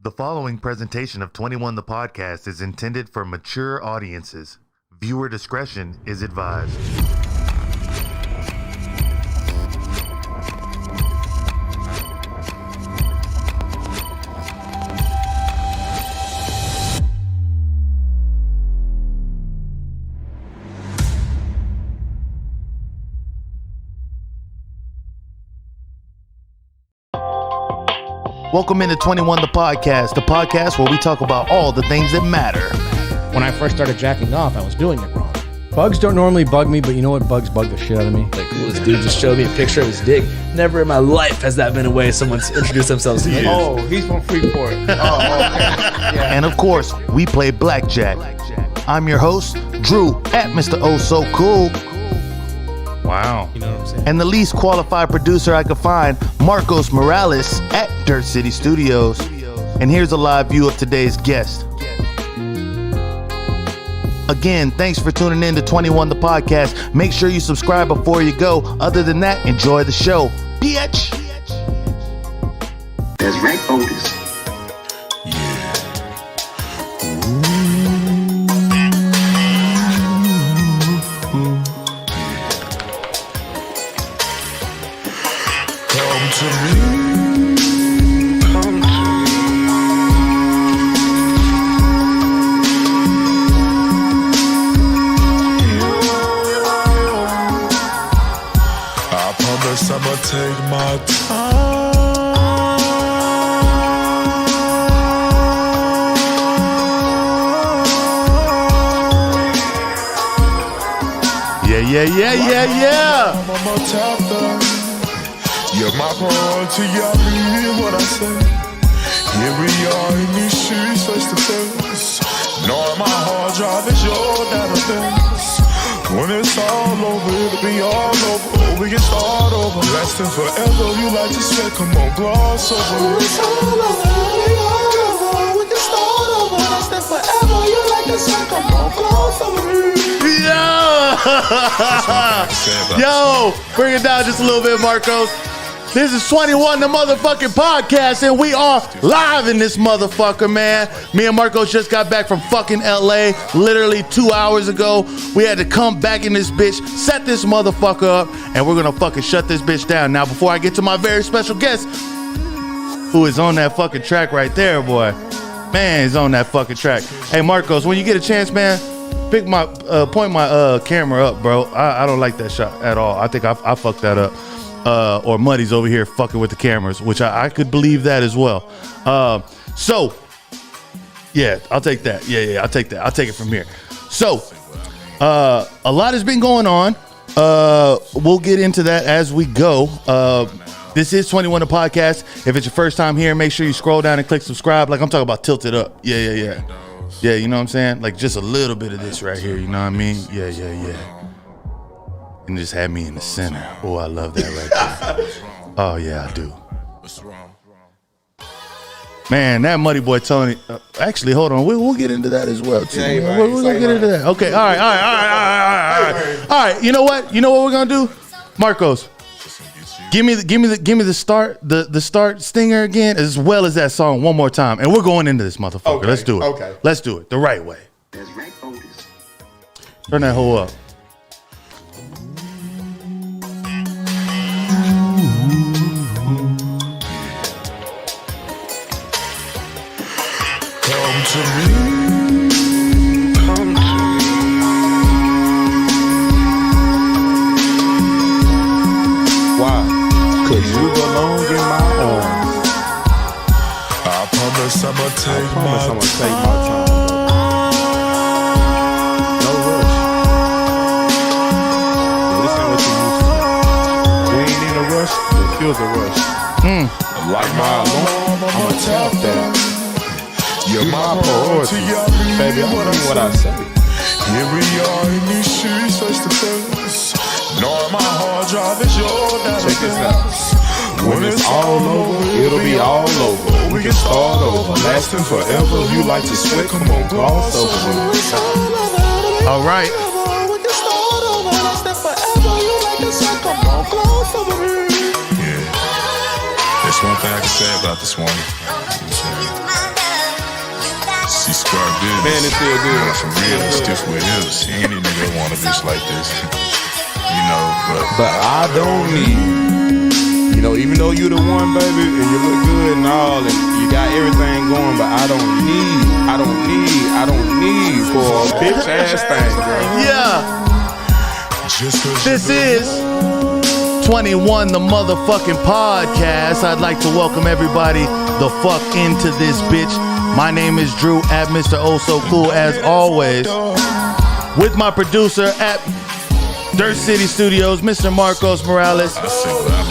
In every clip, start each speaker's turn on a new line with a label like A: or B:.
A: The following presentation of 21 the Podcast is intended for mature audiences. Viewer discretion is advised. Welcome into 21 the podcast where we talk about all the things that matter.
B: When I first started jacking off, I was doing it wrong.
C: Bugs don't normally bug me, but you know what? Bugs bug the shit out of me.
D: Like, cool, this dude just showed me a picture of his dick. Never in my life has that been a way someone's introduced themselves to me.
B: Oh, he's from Freeport. Oh, okay. Yeah.
A: And of course, we play blackjack. I'm your host, Drew, at Mr. Oh So Cool. Wow.
D: You know what I'm saying?
A: And the least qualified producer I could find, Marcos Morales, at Dirt City Studios. And here's a live view of today's guest. Again, thanks for tuning in to 21 the Podcast. Make sure you subscribe before you go. Other than that, enjoy the show. Bitch!
E: There's Ray Otis.
F: Come to me, come to I promise I'ma take my time.
A: Yeah.
F: I'm a tapper. You're my priority, I mean what I say. Here we are in these shoes face to face. Knowing my hard drive is your database. When it's all over, it'll be all over. We can start over, lasting forever. You like to say, come on, gloss over. When it's all over, it'll be all over. We can start over, lasting forever. You like to say, come on, gloss over.
A: Yo, bring it down just a little bit, Marcos. This is 21 the motherfucking podcast, and we are live in this motherfucker, man. Me and Marcos just got back from fucking LA literally 2 hours ago. We had to come back in this bitch, set this motherfucker up, and we're gonna fucking shut this bitch down. Now, before I get to my very special guest, who is on that fucking track right there, boy. Man, he's on that fucking track. Hey, Marcos, when you get a chance, man, point my camera up, bro. I don't like that shot at all. I think I fucked that up. Or Muddy's over here fucking with the cameras, which I could believe that as well. So, yeah, I'll take that. Yeah, I'll take that. I'll take it from here. So, a lot has been going on. We'll get into that as we go. This is 21 the Podcast. If it's your first time here, make sure you scroll down and click subscribe. Like I'm talking about tilted up. Yeah. Yeah, you know what I'm saying? Like just a little bit of this right here, you know what I mean? Yeah. And just had me in the center. Oh, I love that right there. Oh, yeah, I do. Man, that MuddyManTony. Actually, hold on. We'll get into that as well, too. Yeah, we're going to get into that. Okay, all right. All right, you know what? You know what we're going to do? Marcos, give me the start, the start stinger again, as well as that song one more time. And we're going into this motherfucker.
B: Okay,
A: let's do it.
B: okay.
A: Let's do it the right way.
E: There's Ray Otis.
A: Turn that hoe up.
F: Come to me, come to
B: Why? Cause you belong in my arms.
F: I promise I'ma take my
B: time. No rush. This ain't what you used to. You ain't in a rush, it feels a rush.
F: like my alarm,
B: I'ma tap that.
F: You're my priority,
B: Baby, I mean what I say.
F: Here we are in these shoes face to face. Knowing my hard drive is your database.
B: Check this out. When it's all over, it'll be all over. We can start over, lasting forever. You like to sweat, come on, gloss over me.
A: All right.
F: We can start over, lasting forever. You like to sweat, come on, gloss over me.
G: Yeah. There's one thing I can say about this one.
F: business.
B: Man, it's still good.
F: Got some real stiff with hips. Any nigga want a bitch like this. You know,
B: But I don't need, you know, even though you the one, baby, and you look good and all, and you got everything going, but I don't need for a bitch ass thing, bro.
A: Yeah.
F: just cause
A: This is 21 the motherfucking podcast. I'd like to welcome everybody the fuck into this bitch. My name is Drew at Mr. Oh So Cool as always. With my producer at Dirt City Studios, Mr. Marcos Morales.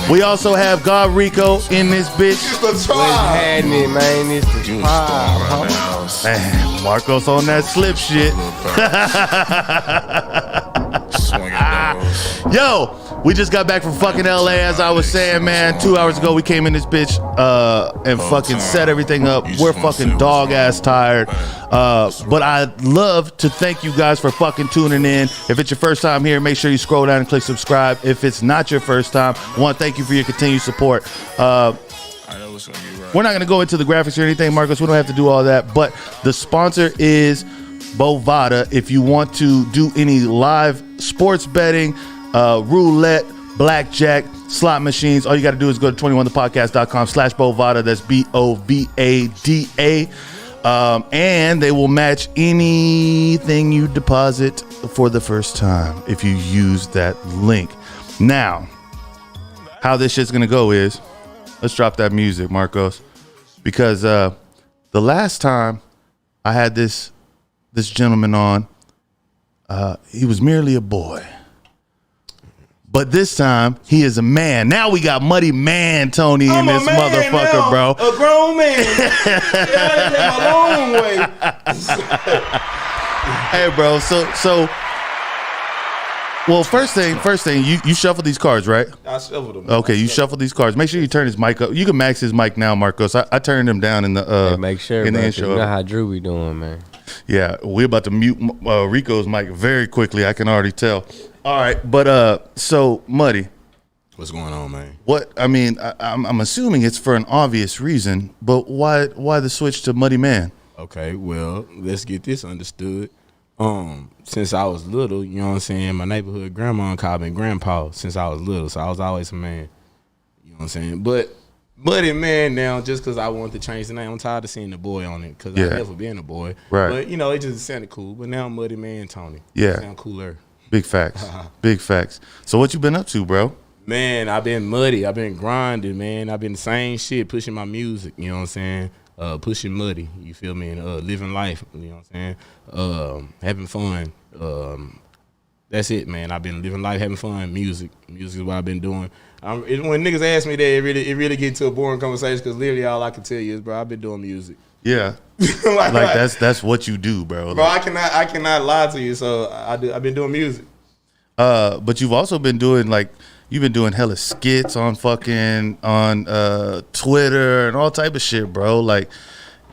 A: We also have God Rico in this bitch.
B: What's happening, man? It's the
A: Man, Marcos on that slip shit. Yo, we just got back from fucking LA, as I was saying, man. 2 hours ago, we came in this bitch and fucking set everything up. We're fucking dog ass tired. But I'd love to thank you guys for fucking tuning in. If it's your first time here, make sure you scroll down and click subscribe. If it's not your first time, I want to thank you for your continued support. We're not going to go into the graphics or anything, Marcos. We don't have to do all that. But the sponsor is Bovada. If you want to do any live sports betting, roulette, blackjack, slot machines, all you got to do is go to 21thepodcast.com/Bovada. That's Bovada. And they will match anything you deposit for the first time if you use that link. Now, how this shit's going to go is, let's drop that music, Marcos, because the last time I had this gentleman on, he was merely a boy. But this time, he is a man. Now we got MuddyManTony in this motherfucker,
B: now,
A: bro.
B: A grown man. Yeah, a long way.
A: Hey, bro. So. Well, first thing, you shuffle these cards, right?
B: I shuffled them.
A: Okay, you shuffle these cards. Make sure you turn his mic up. You can max his mic now, Marcos. I turned him down in the
G: Hey, make sure,
A: in the
G: bro,
A: intro.
G: you know how Drew be doing, man.
A: Yeah, we're about to mute Rico's mic very quickly. I can already tell. All right, but so Muddy,
B: What's going on, man?
A: what? I mean, I'm assuming it's for an obvious reason, but why the switch to Muddy Man?
B: Okay, well, let's get this understood. Since I was little, you know what I'm saying, my neighborhood grandma called me grandpa since I was little, so I was always a man. You know what I'm saying? But Muddy Man now, just because I wanted to change the name, I'm tired of seeing the boy on it because I never been a boy.
A: Right.
B: But, you know, it just sounded cool. But now MuddyManTony.
A: Yeah.
B: It sound cooler.
A: Big facts. Big facts. So what you been up to, bro?
B: Man, I've been muddy. I've been grinding, man. I've been the same shit, pushing my music, you know what I'm saying? Pushing muddy, you feel me? And living life, you know what I'm saying? Having fun. That's it, man. I've been living life, having fun. Music is what I've been doing. When niggas ask me that, it really get to a boring conversation because literally all I can tell you is, bro, I've been doing music.
A: Yeah, like that's what you do, bro.
B: Bro, I cannot lie to you. So I've been doing music.
A: But you've also been doing you've been doing hella skits on Twitter and all type of shit, bro. Like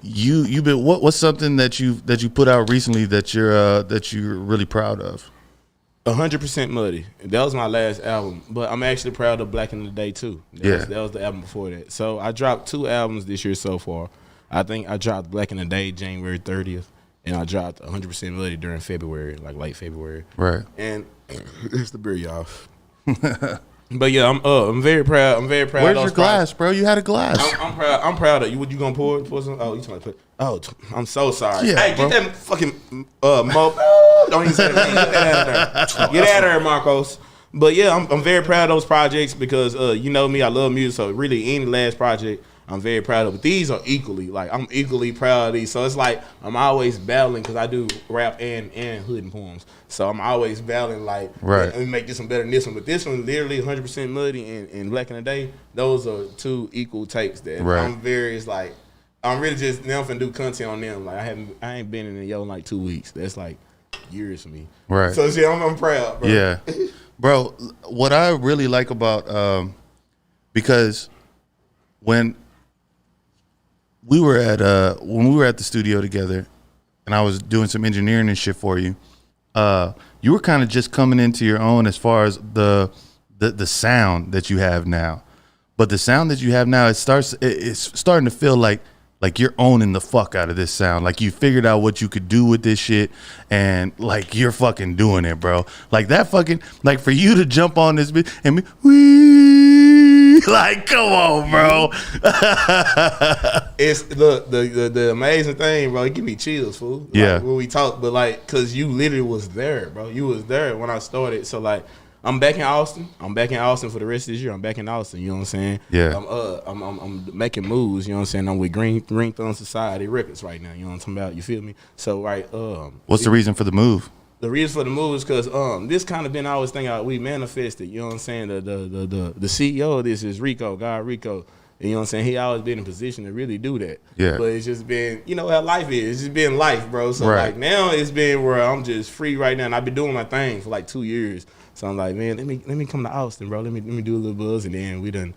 A: you've been what's something that you put out recently that you're really proud of?
B: 100% Muddy. That was my last album, but I'm actually proud of Black in the Day too. That was the album before that. So I dropped 2 albums this year so far. I think I dropped Black in the Day January 30th, and I dropped 100% Muddy during February, like late February.
A: Right.
B: And it's the beer, y'all. But yeah, I'm very proud. I'm very proud.
A: Where's
B: of those
A: your glass, bro? You had a glass.
B: I'm proud. I'm proud of you. What you gonna pour some? Oh, you trying to put? Oh, I'm so sorry.
A: Yeah,
B: hey,
A: bro.
B: get that fucking mo. Don't even say that. Get that out of there. Get out of there, Marcos. But yeah, I'm very proud of those projects because you know me, I love music. So really, any last project, I'm very proud of. But these are equally, I'm equally proud of these. So it's like I'm always battling because I do rap and hood and poems. So I'm always battling right. Let me make this one better than this one. But this one literally 100% Muddy and Black in the Day. Those are 2 equal takes that I'm very I'm really just now finna do content on them. I ain't been in the yo in 2 weeks. That's years for me. Right. So see, I'm proud, bro.
A: Yeah. Bro, what I really like about because when we were at the studio together and I was doing some engineering and shit for you, you were kind of just coming into your own as far as the sound that you have now. But the sound that you have now, it's starting to feel like Like you're owning the fuck out of this sound. Like you figured out what you could do with this shit, and like you're fucking doing it, bro. Like that fucking like for you to jump on this bitch and be wee, like come on, bro.
B: It's the amazing thing, bro. It give me chills, fool. Like,
A: Yeah.
B: when we talk, but like, cause you literally was there, bro. You was there when I started. So like, I'm back in Austin. I'm back in Austin for the rest of this year. I'm back in Austin. You know what I'm saying?
A: Yeah.
B: I'm making moves. You know what I'm saying? I'm with Green Thumb Society Records right now. You know what I'm talking about? You feel me? So right.
A: What's the reason for the move?
B: The reason for the move is because this kind of been always thing we manifested. You know what I'm saying? The CEO of this is Rico, God Rico. You know what I'm saying? He always been in a position to really do that.
A: Yeah.
B: But it's just been, you know how life is. It's just been life, bro. So
A: Right.
B: like now it's been where I'm just free right now, and I've been doing my thing for like 2 years. So I'm like, man, let me come to Austin, bro. Let me do a little buzz, and then we done.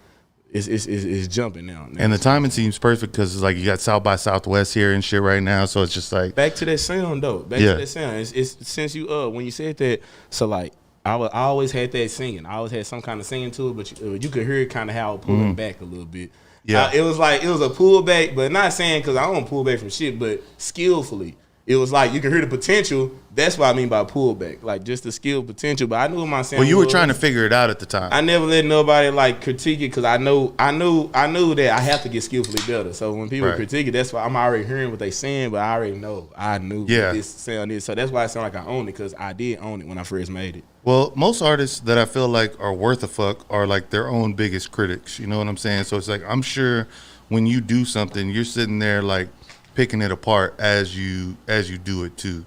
B: It's jumping now.
A: And the timing seems perfect because it's like you got South by Southwest here and shit right now, so it's just like
B: back to that sound though. Back to that sound. It's since you when you said that. So like I always had that singing. I always had some kind of singing to it, but you could hear it kind of how it pulling back a little bit.
A: Yeah,
B: it was a pullback, but not saying because I don't pull back from shit, but skillfully. It was like you can hear the potential. That's what I mean by pullback, like just the skill potential. But I knew my sound.
A: well, you were trying to figure it out at the time.
B: I never let nobody like critique it because I knew that I have to get skillfully better. So when people critique it, that's why I'm already hearing what they saying, but I already know. I knew what this sound is. So that's why I sound like I own it, because I did own it when I first made it.
A: Well, most artists that I feel like are worth a fuck are like their own biggest critics. You know what I'm saying? So it's like I'm sure when you do something, you're sitting there like picking it apart as you do it too.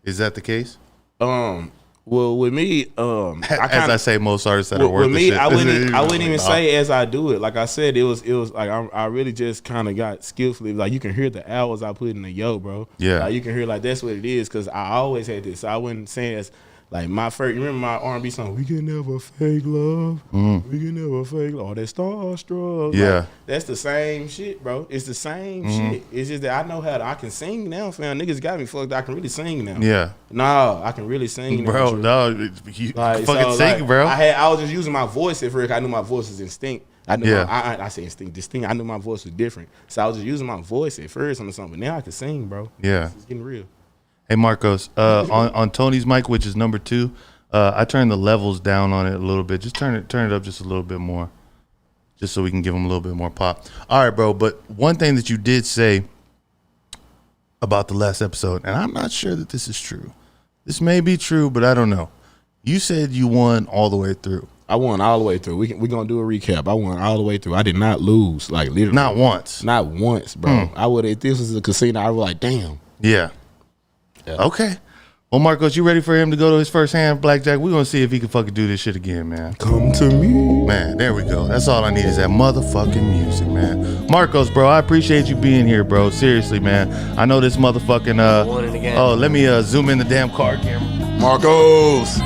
A: Is that the case?
B: Well, with me,
A: I say, most artists that are worth
B: with me,
A: shit.
B: I wouldn't even say as I do it. Like I said, it was like I really just kind of got skillfully. Like you can hear the hours I put in the bro.
A: Yeah,
B: like, you can hear like that's what it is, because I always had this. So I wouldn't say as like my first. You remember my R&B song? We can never fake love. We can never fake love. All that starstruck.
A: Yeah,
B: like, that's the same shit, bro. It's the same shit. It's just that I know I can sing now, fam. Niggas got me fucked. I can really sing now.
A: Yeah.
B: No, I can really sing now,
A: bro. No, you fucking sing, bro.
B: I was just using my voice at first. I knew my voice was instinct. I knew I say instinct, distinct. I knew my voice was different. So I was just using my voice at first on something. But now I can sing, bro.
A: Yeah.
B: It's getting real.
A: Hey Marcos, on Tony's mic, which is number 2, I turned the levels down on it a little bit. Just turn it up just a little bit more, just so we can give him a little bit more pop. All right, bro. But one thing that you did say about the last episode, and I'm not sure that this is true. This may be true, but I don't know. You said you won all the way through.
B: I won all the way through. We're going to do a recap. I won all the way through. I did not lose, like literally.
A: Not once.
B: Not once, bro. I would, if this was a casino, I was like, damn.
A: Yeah. Okay. Well, Marcos, you ready for him to go to his first hand blackjack? We're going to see if he can fucking do this shit again, man.
B: Come to me.
A: Man, there we go. That's all I need is that motherfucking music, man. Marcos, bro, I appreciate you being here, bro. Seriously, man. I know this motherfucking oh, let me zoom in the damn card camera.
B: Marcos.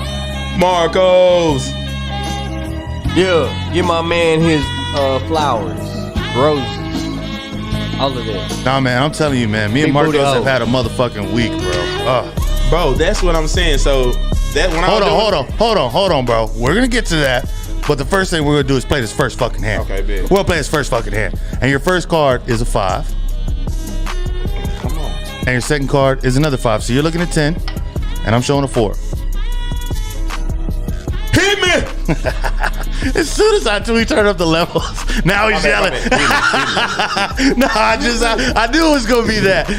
G: Yeah, give my man his flowers, roses, all of that.
A: Nah, man, I'm telling you, man. Me and Marcos have had a motherfucking week, bro.
B: Bro, that's what I'm saying. So that when
A: hold on, bro. We're gonna get to that, but the first thing we're gonna do is play this first fucking hand.
B: Okay, bet.
A: We're gonna play this first fucking hand, and your first card is a 5.
B: Come on.
A: And your second card is another 5. So you're looking at 10, and I'm showing a 4.
B: Hit me!
A: As soon as I turned up the levels, now he's yelling. No, I knew it was gonna be that.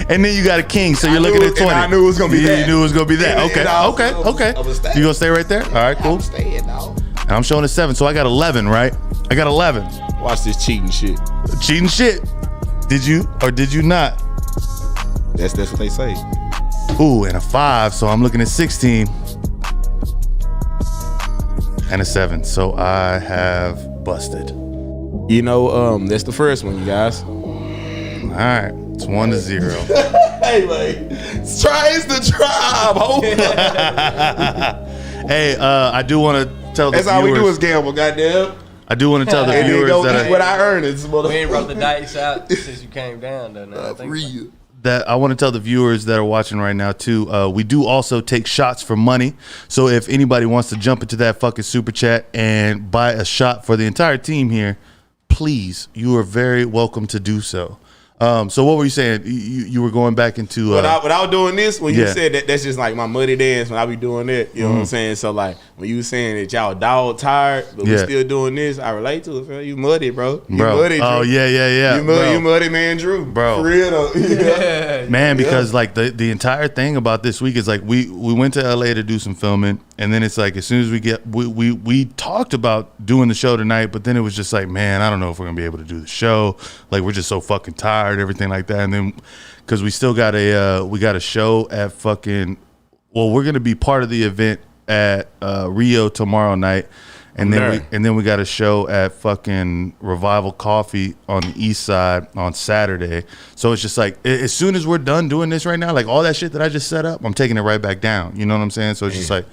A: And then you got a king, so you're looking at 20.
B: I knew it was gonna be that.
A: You knew it was gonna be that. Okay. You gonna stay right there? All right, cool.
B: I'm staying, dog.
A: And I'm showing a 7, so I got 11, right? I got 11.
B: Watch this cheating shit.
A: Cheating shit. Did you or did you not?
B: That's what they say.
A: Ooh, and a 5, so I'm looking at 16. And a 7, so I have busted.
B: You know, that's the first one, you guys.
A: All right, it's 1-0.
B: Hey, man, it's the tribe. Hold
A: Hey, I do want to tell the
B: That's
A: viewers.
B: all we do is gamble, goddamn.
A: I do want to tell the viewers that
B: what I earn is
G: We ain't brought the dice out since you came down, though. Now,
A: I want to tell the viewers that are watching right now too. We do also take shots for money. So if anybody wants to jump into that fucking super chat and buy a shot for the entire team here, please, you are very welcome to do so. So what were you saying? You were going back into
B: without doing this, when you
A: Yeah.
B: said that, that's just like my muddy dance when I be doing that. You know what I'm saying? So like when you saying that y'all dog tired, but we
A: Yeah.
B: still doing this, I relate to it. Fam. You muddy, bro. You
A: bro.
B: muddy, Drew.
A: Oh yeah.
B: You muddy man, Drew.
A: Bro.
B: For real though. Yeah.
A: Man, because like the entire thing about this week is like we went to LA to do some filming, and then it's like as soon as we talked about doing the show tonight, but then it was just like, man, I don't know if we're gonna be able to do the show. Like we're just so fucking tired, everything like that. And then because we still got a show at fucking, well, we're gonna be part of the event at Rio tomorrow night. And then we got a show at fucking Revival Coffee on the east side on Saturday. So it's just like as soon as we're done doing this right now, like all that shit that I just set up, I'm taking it right back down. You know what I'm saying? So it's just like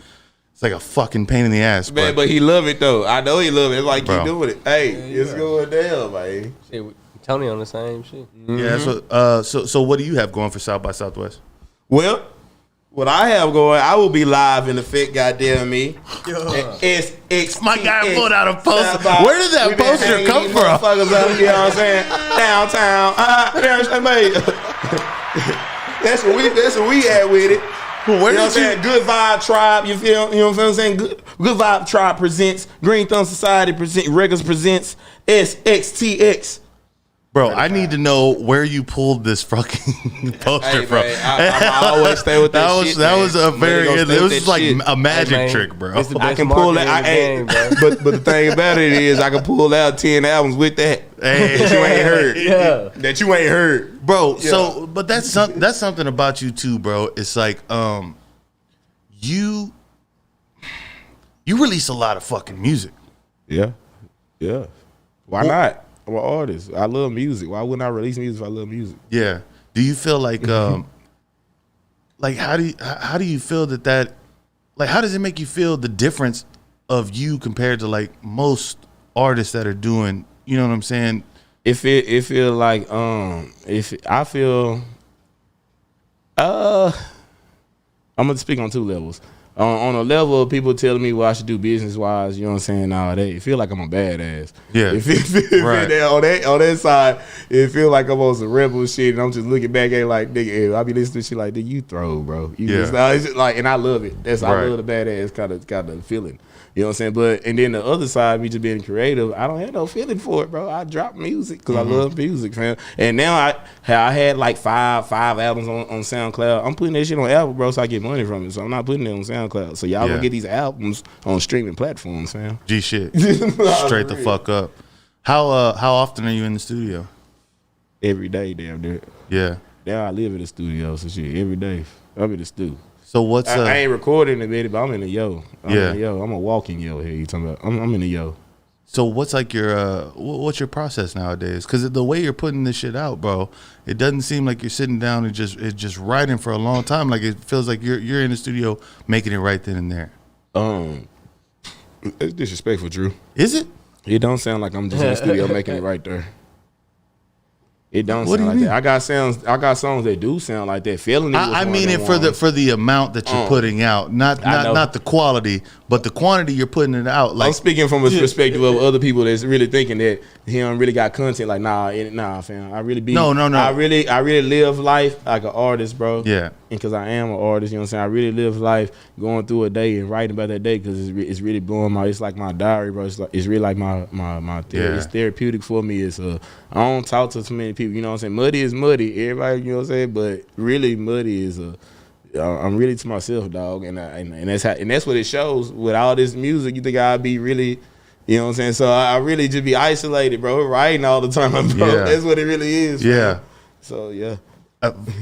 A: it's like a fucking pain in the ass.
B: Man, but he love it though. I know he love it. It's like
A: Bro.
B: keep doing it. Hey, it's going down, man.
G: Shit, Tony on the same shit.
A: Yeah. So what do you have going for South by Southwest?
B: Well, what I have going, I will be live in effect, goddamn me. SXTX.
A: My guy pulled out a poster. Where did that poster come from?
B: Motherfuckers up, you know what I'm saying? Downtown. That's what we at with it.
A: Where
B: You know what I'm
A: did
B: saying? Good Vibe Tribe, you feel? You know what I'm saying? Good Vibe Tribe presents, Green Thumb Society Records presents SXTX.
A: Bro, I need to know where you pulled this fucking poster
B: Hey,
A: from.
B: man, I always stay with that shit,
A: That
B: man.
A: was a very.
B: Nigga gonna stay
A: It
B: with
A: was
B: that
A: like
B: shit.
A: a magic
G: Hey, man,
A: trick, bro.
G: it's the
B: I
G: best
B: can pull
G: marketing
B: that.
G: in the game, bro.
B: But the thing about it is, I can pull out 10 albums with that
A: Hey.
B: that you ain't heard.
G: Yeah.
B: That you ain't heard,
A: Bro, so but that's something about you too, bro. It's like you release a lot of fucking music.
B: Yeah. Why not? I'm an artist. I love music. Why wouldn't I release music if I love music?
A: Yeah. Do you feel like like how do you feel that like how does it make you feel the difference of you compared to like most artists that are doing, you know what I'm saying?
B: It feel like if I feel I'm gonna speak on two levels. On a level of people telling me what I should do business wise, you know what I'm saying, nowadays, it feel like I'm a badass.
A: Yeah. Right.
B: On that side, it feel like I'm on some rebel shit, and I'm just looking back at it like, nigga, I be listening to shit like, nigga, you throw, bro. It's just like, and I love it. I love the badass kind of feeling. You know what I'm saying? But and then the other side, me just being creative, I don't have no feeling for it, bro. I drop music because I love music, fam. And now I had like five albums on SoundCloud. I'm putting that shit on Apple, bro, so I get money from it. So I'm not putting it on SoundCloud. So y'all gonna get these albums on streaming platforms, fam.
A: G shit. Straight the fuck up. How often are you in the studio?
B: Every day, damn dude.
A: Yeah.
B: Now I live in the studio, so shit, every day I'm in the studio.
A: So what's
B: I ain't recording in a minute, but I'm in the yo. I'm
A: Yeah.
B: in the yo. I'm a walking yo here. You talking about? I'm in the yo.
A: So what's like your what's your process nowadays? Because the way you're putting this shit out, bro, it doesn't seem like you're sitting down and just writing for a long time. Like it feels like you're in the studio making it right then and there.
B: It's disrespectful, Drew.
A: Is it?
B: It don't sound like I'm just in the studio making it right there. It don't
A: What do
B: sound
A: you
B: like
A: mean?
B: that. I got songs that do sound like that. Felony. was
A: I
B: one
A: mean
B: of
A: it
B: them
A: for the amount that you're putting out, not the quality, but the quantity you're putting it out.
B: I'm
A: Like
B: speaking from a perspective of other people that's really thinking that he don't really got content. Like, nah, fam. I really be.
A: No.
B: I really live life like an artist, bro.
A: Yeah.
B: And because I am an artist, you know what I'm saying? I really live life going through a day and writing about that day because it's really blowing my. It's like my diary, bro. It's really like my It's therapeutic for me. It's I don't talk to too many people. You know what I'm saying? Muddy is muddy. Everybody, you know what I'm saying? But really, muddy is I'm really to myself, dog, and that's what it shows with all this music. You think I'd be really, you know what I'm saying? So I really just be isolated, bro, writing all the time, bro.
A: Yeah.
B: That's what it really is.
A: Yeah.
B: Man. So yeah,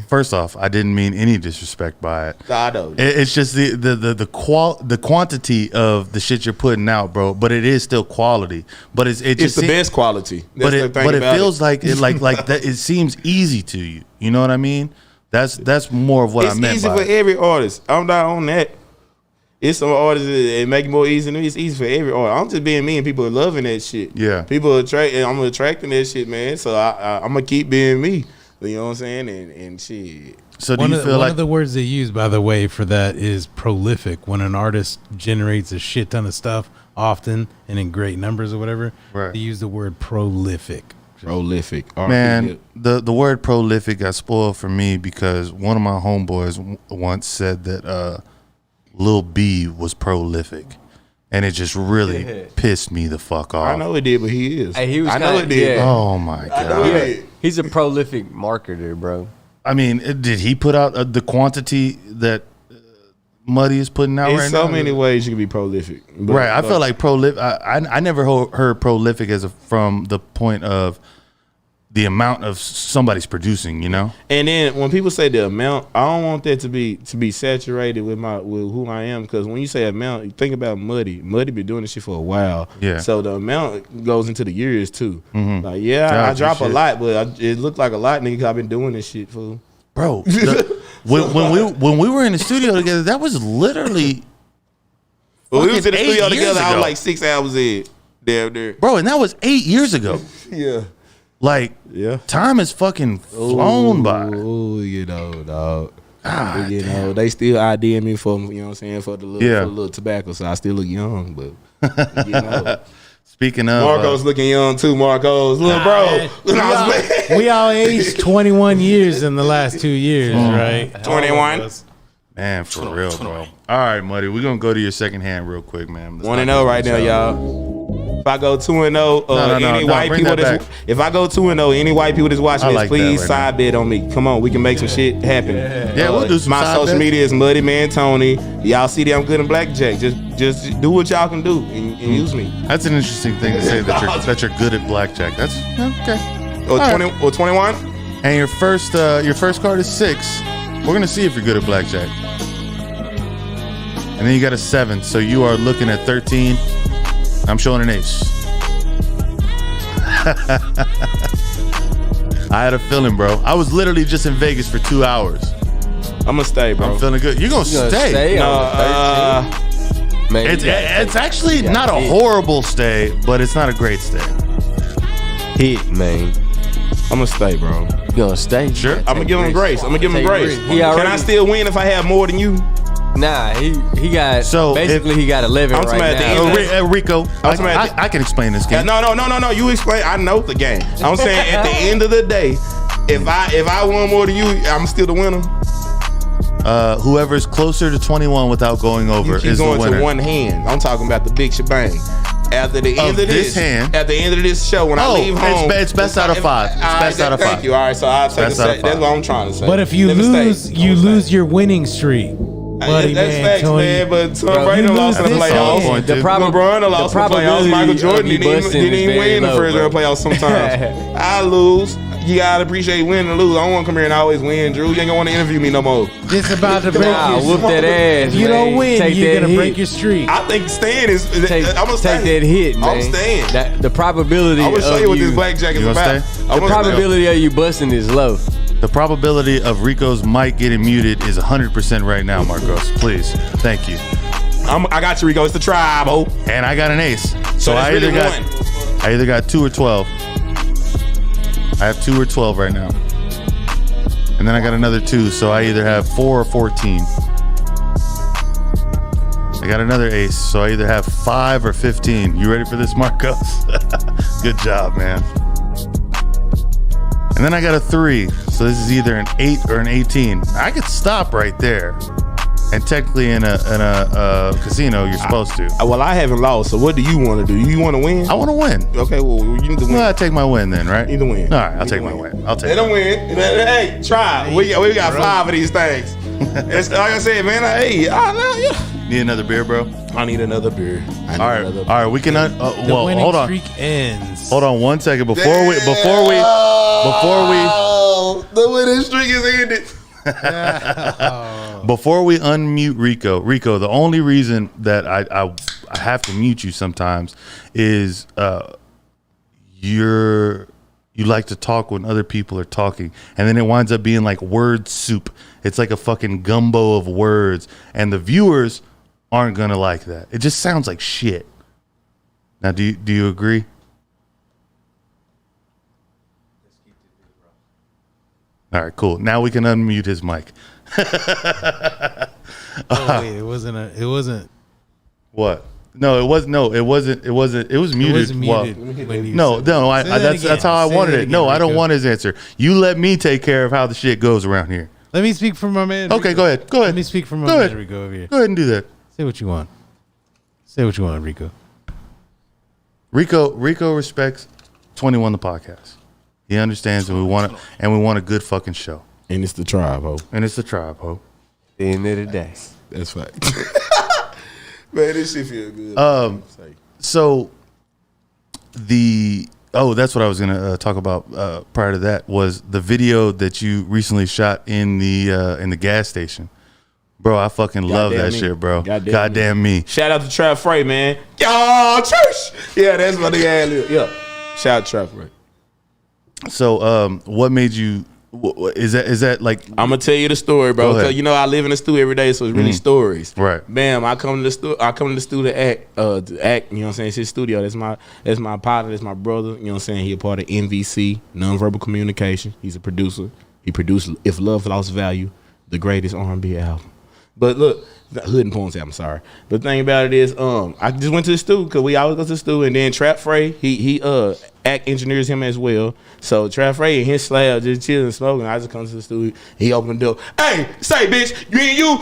A: First off, I didn't mean any disrespect by it.
B: I know.
A: It's just the quantity of the shit you're putting out, bro. But it is still quality. But it's
B: It's the best quality. That's the thing
A: but it
B: about
A: feels like that. It seems easy to you. You know what I mean? That's more of what I meant.
B: It's easy
A: by
B: for
A: it.
B: every artist. I'm not on that. It's some artists that make it more easy than me. It's easy for every artist. I'm just being me, and people are loving that shit.
A: Yeah.
B: People are I'm attracting that shit, man. So I'm gonna keep being me. You know what I'm saying? And shit.
A: So do
H: One
A: you feel like
H: of the words they use, by the way, for that is prolific. When an artist generates a shit ton of stuff often and in great numbers or whatever,
A: Right.
H: they use the word prolific.
B: Prolific.
A: Man, the word prolific got spoiled for me because one of my homeboys once said that Lil B was prolific. And it just really pissed me the fuck off.
B: I know it did, but he is.
G: Hey, he was
B: I know it did.
G: Yeah.
A: Oh my God.
G: He's a prolific marketer, bro.
A: I mean, did he put out the quantity that Muddy is putting out
B: There's
A: right
B: so
A: now?
B: many ways you can be prolific. But,
A: Right. I feel like prolific. I never heard prolific from the point of the amount of somebody's producing, you know?
B: And then when people say the amount, I don't want that to be saturated with who I am, because when you say amount, you think about Muddy. Muddy been doing this shit for a while.
A: Yeah.
B: So the amount goes into the years too.
A: Mhm.
B: Like,
A: Yeah,
B: I drop a
A: shit.
B: lot, but it looked like a lot, nigga, 'cause I've been doing this shit, fool.
A: Bro, when we were in the studio together, that was literally
B: When we was in the
A: fucking 8
B: studio
A: years
B: together, I
A: ago.
B: was like 6 hours in. Damn there.
A: Bro, and that was 8 years ago.
B: Yeah.
A: Like, time has fucking flown by.
B: Oh, you know, dog. You know, they still IDing me for, you know what I'm saying, for the little tobacco, so I still look young, but you know.
A: Speaking of
B: Marco's looking young too, Marco's little bro.
H: We all aged 21 years in the last 2 years, right?
B: 21.
A: Man, for real, bro. All right, Muddy, we're gonna go to your second hand real quick, man.
B: 1-0 right now, y'all. If I go 2-0, any white
A: bring
B: people
A: that
B: that's if I go 2-0, any white people that's watching
A: I
B: this,
A: like that
B: please
A: right
B: side bet on me. Come on, we can make some shit happen.
A: Yeah, we'll do some
B: My
A: side
B: social
A: bets.
B: media is MuddyManTony. Y'all see that I'm good in blackjack. Just do what y'all can do and use me.
A: That's an interesting thing to say that you're good at blackjack. That's okay.
B: Or
A: All
B: 20 or 21.
A: And your first card is 6. We're gonna see if you're good at blackjack. And then you got a 7, so you are looking at 13. I'm showing an ace. I had a feeling, bro. I was literally just in Vegas for 2 hours.
B: I'm gonna stay, bro.
A: I'm feeling good. You're gonna stay. It's actually not a horrible stay, but it's not a great stay.
G: Hit, man.
B: I'm gonna stay, bro.
G: You gonna stay?
A: Sure.
B: I'm gonna give him grace. I'm gonna give him grace.
G: He already-
B: Can I still win if I have more than you?
G: Nah, he got basically he got 11
B: I'm
G: right
B: talking about
G: now.
B: the end
A: Rico, I can explain this game.
B: No. You explain. I know the game. I'm saying at the end of the day, if I won more than you, I'm still the winner.
A: Whoever's closer to 21 without going over
B: You keep
A: is the
B: going
A: winner.
B: to one hand. I'm talking about the big shebang. After the end of this
A: hand.
B: at the end of this show, when I leave home,
A: it's best out of 5. It's best out of 5.
B: Thank you. All right, so I'll take
A: Best out of
B: That's
A: 5.
B: what I'm trying to say.
H: But if you
B: Let me
H: lose,
B: stay.
H: you lose your winning streak. Buddy,
B: That's
H: man,
B: facts,
H: Tony.
B: man. But Tom
H: Bro,
B: Brady
H: you
B: lost in the
H: lose this
B: playoffs.
H: hand.
B: LeBron lost in the playoffs. Michael Jordan didn't even win in the first round playoffs sometimes. I lose. You gotta appreciate winning and lose. I don't want to come here and always win, Drew. You ain't gonna want to interview me no more.
H: It's about to break your
G: whoop that ass.
H: If you
G: man.
H: don't win,
G: Take
H: you're
G: that
H: gonna
G: hit.
H: break your streak.
B: I think staying is.
G: Take
B: I'm gonna stay.
G: that hit, man.
B: I'm staying.
G: The probability
B: I'm gonna show
G: of
B: you what this blackjack is
A: You gonna
B: about.
A: stay?
B: I'm
G: the
B: gonna stay.
G: probability of you busting is low.
A: The probability of Rico's mic getting muted is 100% right now, Marcos. Please. Thank you.
B: I got you, Rico. It's the tribe, oh.
A: And I got an ace.
B: So
A: I
B: that's
A: either
B: really
A: got I either got 2 or 12. I have 2 or 12 right now. And then I got another 2, so I either have 4 or 14. I got another ace, so I either have 5 or 15. You ready for this, Marcos? Good job, man. And then I got a 3, so this is either an 8 or an 18. I could stop right there. And technically in a casino, you're supposed to.
B: Well, I haven't lost, so what do you want to do? You want to win?
A: I want to win.
B: Okay, well, you need to win.
A: Well, I take my win then, right?
B: You need to win.
A: All right, I'll take my win. I'll take
B: They don't win. Hey, try. We got 5 of these things. It's like I said, man.
A: Need another beer, bro?
B: I need another beer.
A: All right, we can.
H: The
A: Well,
H: winning
A: hold on.
H: streak ends.
A: Hold on 1 second before we.
B: The winning streak is ended.
A: Before we unmute Rico, the only reason that I have to mute you sometimes is you like to talk when other people are talking, and then it winds up being like word soup. It's like a fucking gumbo of words, and the viewers aren't gonna like that. It just sounds like shit. Now, do you agree? All right, cool. Now we can unmute his mic.
H: Oh, wait, it wasn't.
A: What? No, it wasn't. No, it wasn't. It was muted.
H: It was muted.
A: Well, that's how I wanted it. No, I don't want his answer. You let me take care of how the shit goes around here.
H: Let me speak for my man.
A: Okay,
H: Rico.
A: go ahead.
H: Let me speak for my man Rico over here.
A: Go ahead and do that.
H: Say what you want. Say what you want, Rico.
A: Rico respects 21 the podcast. He understands, and we want a good fucking show.
B: And it's the tribe, ho.
G: The end of the day.
B: That's right. Man, this shit feel good.
A: So that's what I was gonna talk about prior to that was the video that you recently shot in the gas station. Bro, I fucking love that shit, bro. Goddamn me.
B: Shout out to Trap Freight, man. Y'all, church. Yeah, that's my nigga ad lib. Yeah. Shout out to Trap Freight.
A: So, what made you? Is that like?
B: I'm gonna tell you the story, bro. Because you know I live in the studio every day, so it's really stories.
A: Right.
B: Bam. I come to the studio to act. You know what I'm saying? It's his studio. That's my partner. That's my brother. You know what I'm saying? He a part of NVC, Nonverbal Communication. He's a producer. He produced If Love Lost Value, the greatest R&B album. But look, Hood and Poems album, sorry. But the thing about it is, I just went to the studio because we always go to the studio, and then Trap Freight, he act engineers him as well. So Trap Freight and his slab just chilling, smoking. I just come to the studio. He opened the door. Hey, say bitch,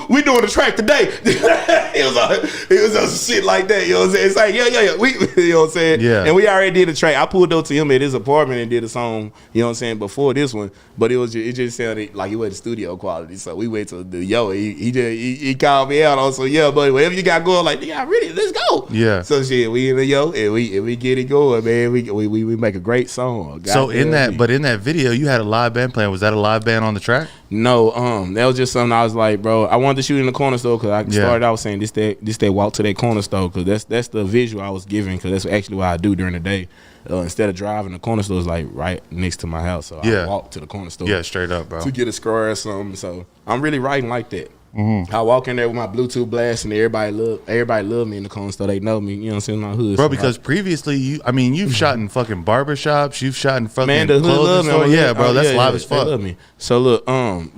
B: we doing the track today. It was a shit like that. You know what I'm saying? It's like yeah. We, you know what I'm saying?
A: Yeah.
B: And we already did a track. I pulled up to him at his apartment and did a song. You know what I'm saying? Before this one, but it just sounded like it was studio quality. So we went to the he called me out on so buddy, whatever you got going, like yeah, really, let's go.
A: Yeah.
B: So shit, we in the and we get it going, man. We make a great song.
A: So in that video, you had a live band playing. Was that a live band on the track?
B: No, that was just something I was like, bro. I wanted to shoot in the corner store because I started out saying this that walk to that corner store because that's the visual I was giving because that's actually what I do during the day. Instead of driving, the corner store is like right next to my house, so I walk to the corner store.
A: Yeah, straight up, bro.
B: To get a square or something. So I'm really writing like that. I walk in there with my Bluetooth blast and everybody love me in the corner store. They know me, you know what I'm saying, my hood.
A: Bro, because previously you've shot in fucking barbershops, you've shot in fucking
B: the hood
A: clothing store. Yeah, bro, that's live as fuck.
B: They love me. So look, I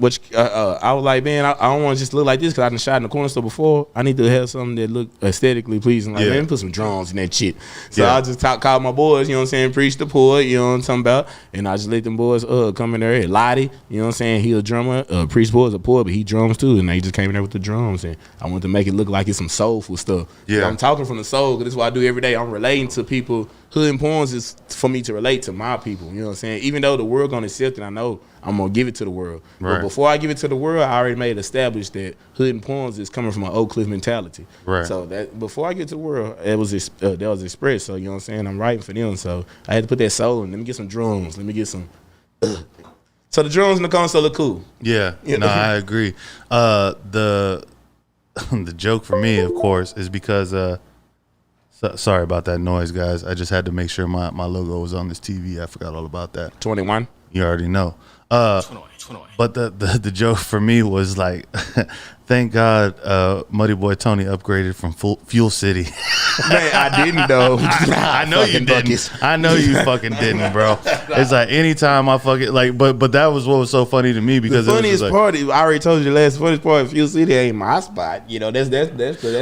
B: was like, man, I don't want to just look like this because I done shot in the corner store before. I need to have something that look aesthetically pleasing. Like, man, put some drums in that shit. So I just called my boys, you know what I'm saying, preach the poet, you know what I'm talking about, and I just let them boys come in there. Hey, Lottie, you know what I'm saying, he a drummer. Preach boy is a poet, but he drums too, and they just came in there with the drums, and I want to make it look like it's some soulful stuff. Yeah, I'm talking from the soul because this is what I do every day. I'm relating to people. Hood and Poems is for me to relate to my people. You know what I'm saying? Even though the world gonna accept it, I know I'm gonna give it to the world. Right. But before I give it to the world, I already made it established that Hood and Poems is coming from an Oak Cliff mentality. Right. So that before I get to the world, that was expressed. So you know what I'm saying? I'm writing for them. So I had to put that soul in. Let me get some drums. Let me get some. So the drums in the console look cool. Yeah, I agree. The joke for me, of course, is because sorry about that noise, guys. I just had to make sure my logo was on this TV. I forgot all about that. 21.
A: You already know. 21. But the joke for me was like, thank God MuddyBoyTony upgraded from Fuel City.
B: Man, I didn't though.
A: I know you didn't. I know you fucking didn't, bro. It's like anytime I fucking like, but that was what was so funny to me because
B: the funniest part. I already told you the funniest part. Fuel City ain't my spot. You know that's.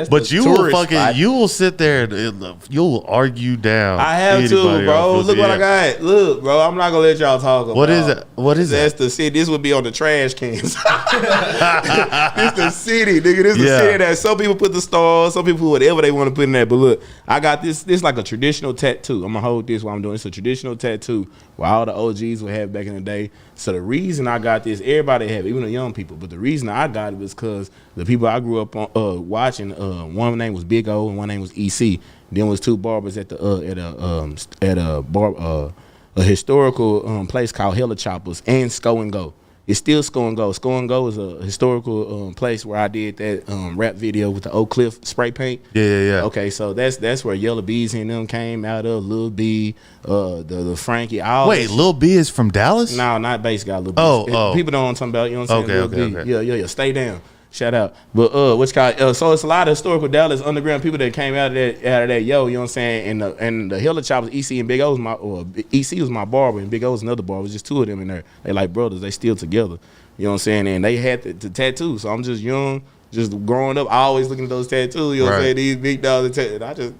B: But
A: you will fucking spot. You will sit there and you'll argue down.
B: I have to, bro. Look what I got. Look, bro. I'm not gonna let y'all talk about.
A: What is it? What is
B: that's the city. This would be on the trash cans. This the city, nigga. This the city that some people put the stars, some people put whatever they want to put in there. But look, I got this. This like a traditional tattoo. I'm gonna hold this while I'm doing. It's a traditional tattoo where all the OGs would have back in the day. So the reason I got this, everybody have it, even the young people. But the reason I got it was because the people I grew up on watching. One name was Big O and one name was EC. Then was two barbers at a historical place called Hella Choppers and Sko and Go. It's still Sko and Go. Sko and Go is a historical place where I did that rap video with the Oak Cliff spray paint. Yeah. Okay, so that's where Yellow Bees and them came out of. Lil B, the Frankie.
A: Wait, Lil B is from Dallas?
B: No, not bass guy. Lil B. People don't know what I'm talking about. You know what I'm saying? Okay. Yeah. Stay down. Shout out. But what's called so it's a lot of historical Dallas underground people that came out of that you know what I'm saying? And the Hella Choppers, EC and Big O was EC was my barber and Big O was another barber. It was just two of them in there. They like brothers, they still together. You know what I'm saying? And they had the tattoo. So I'm just young. just growing up, I always looking at those tattoos. You know what I'm
A: Right.
B: saying? These big dogs, and I just.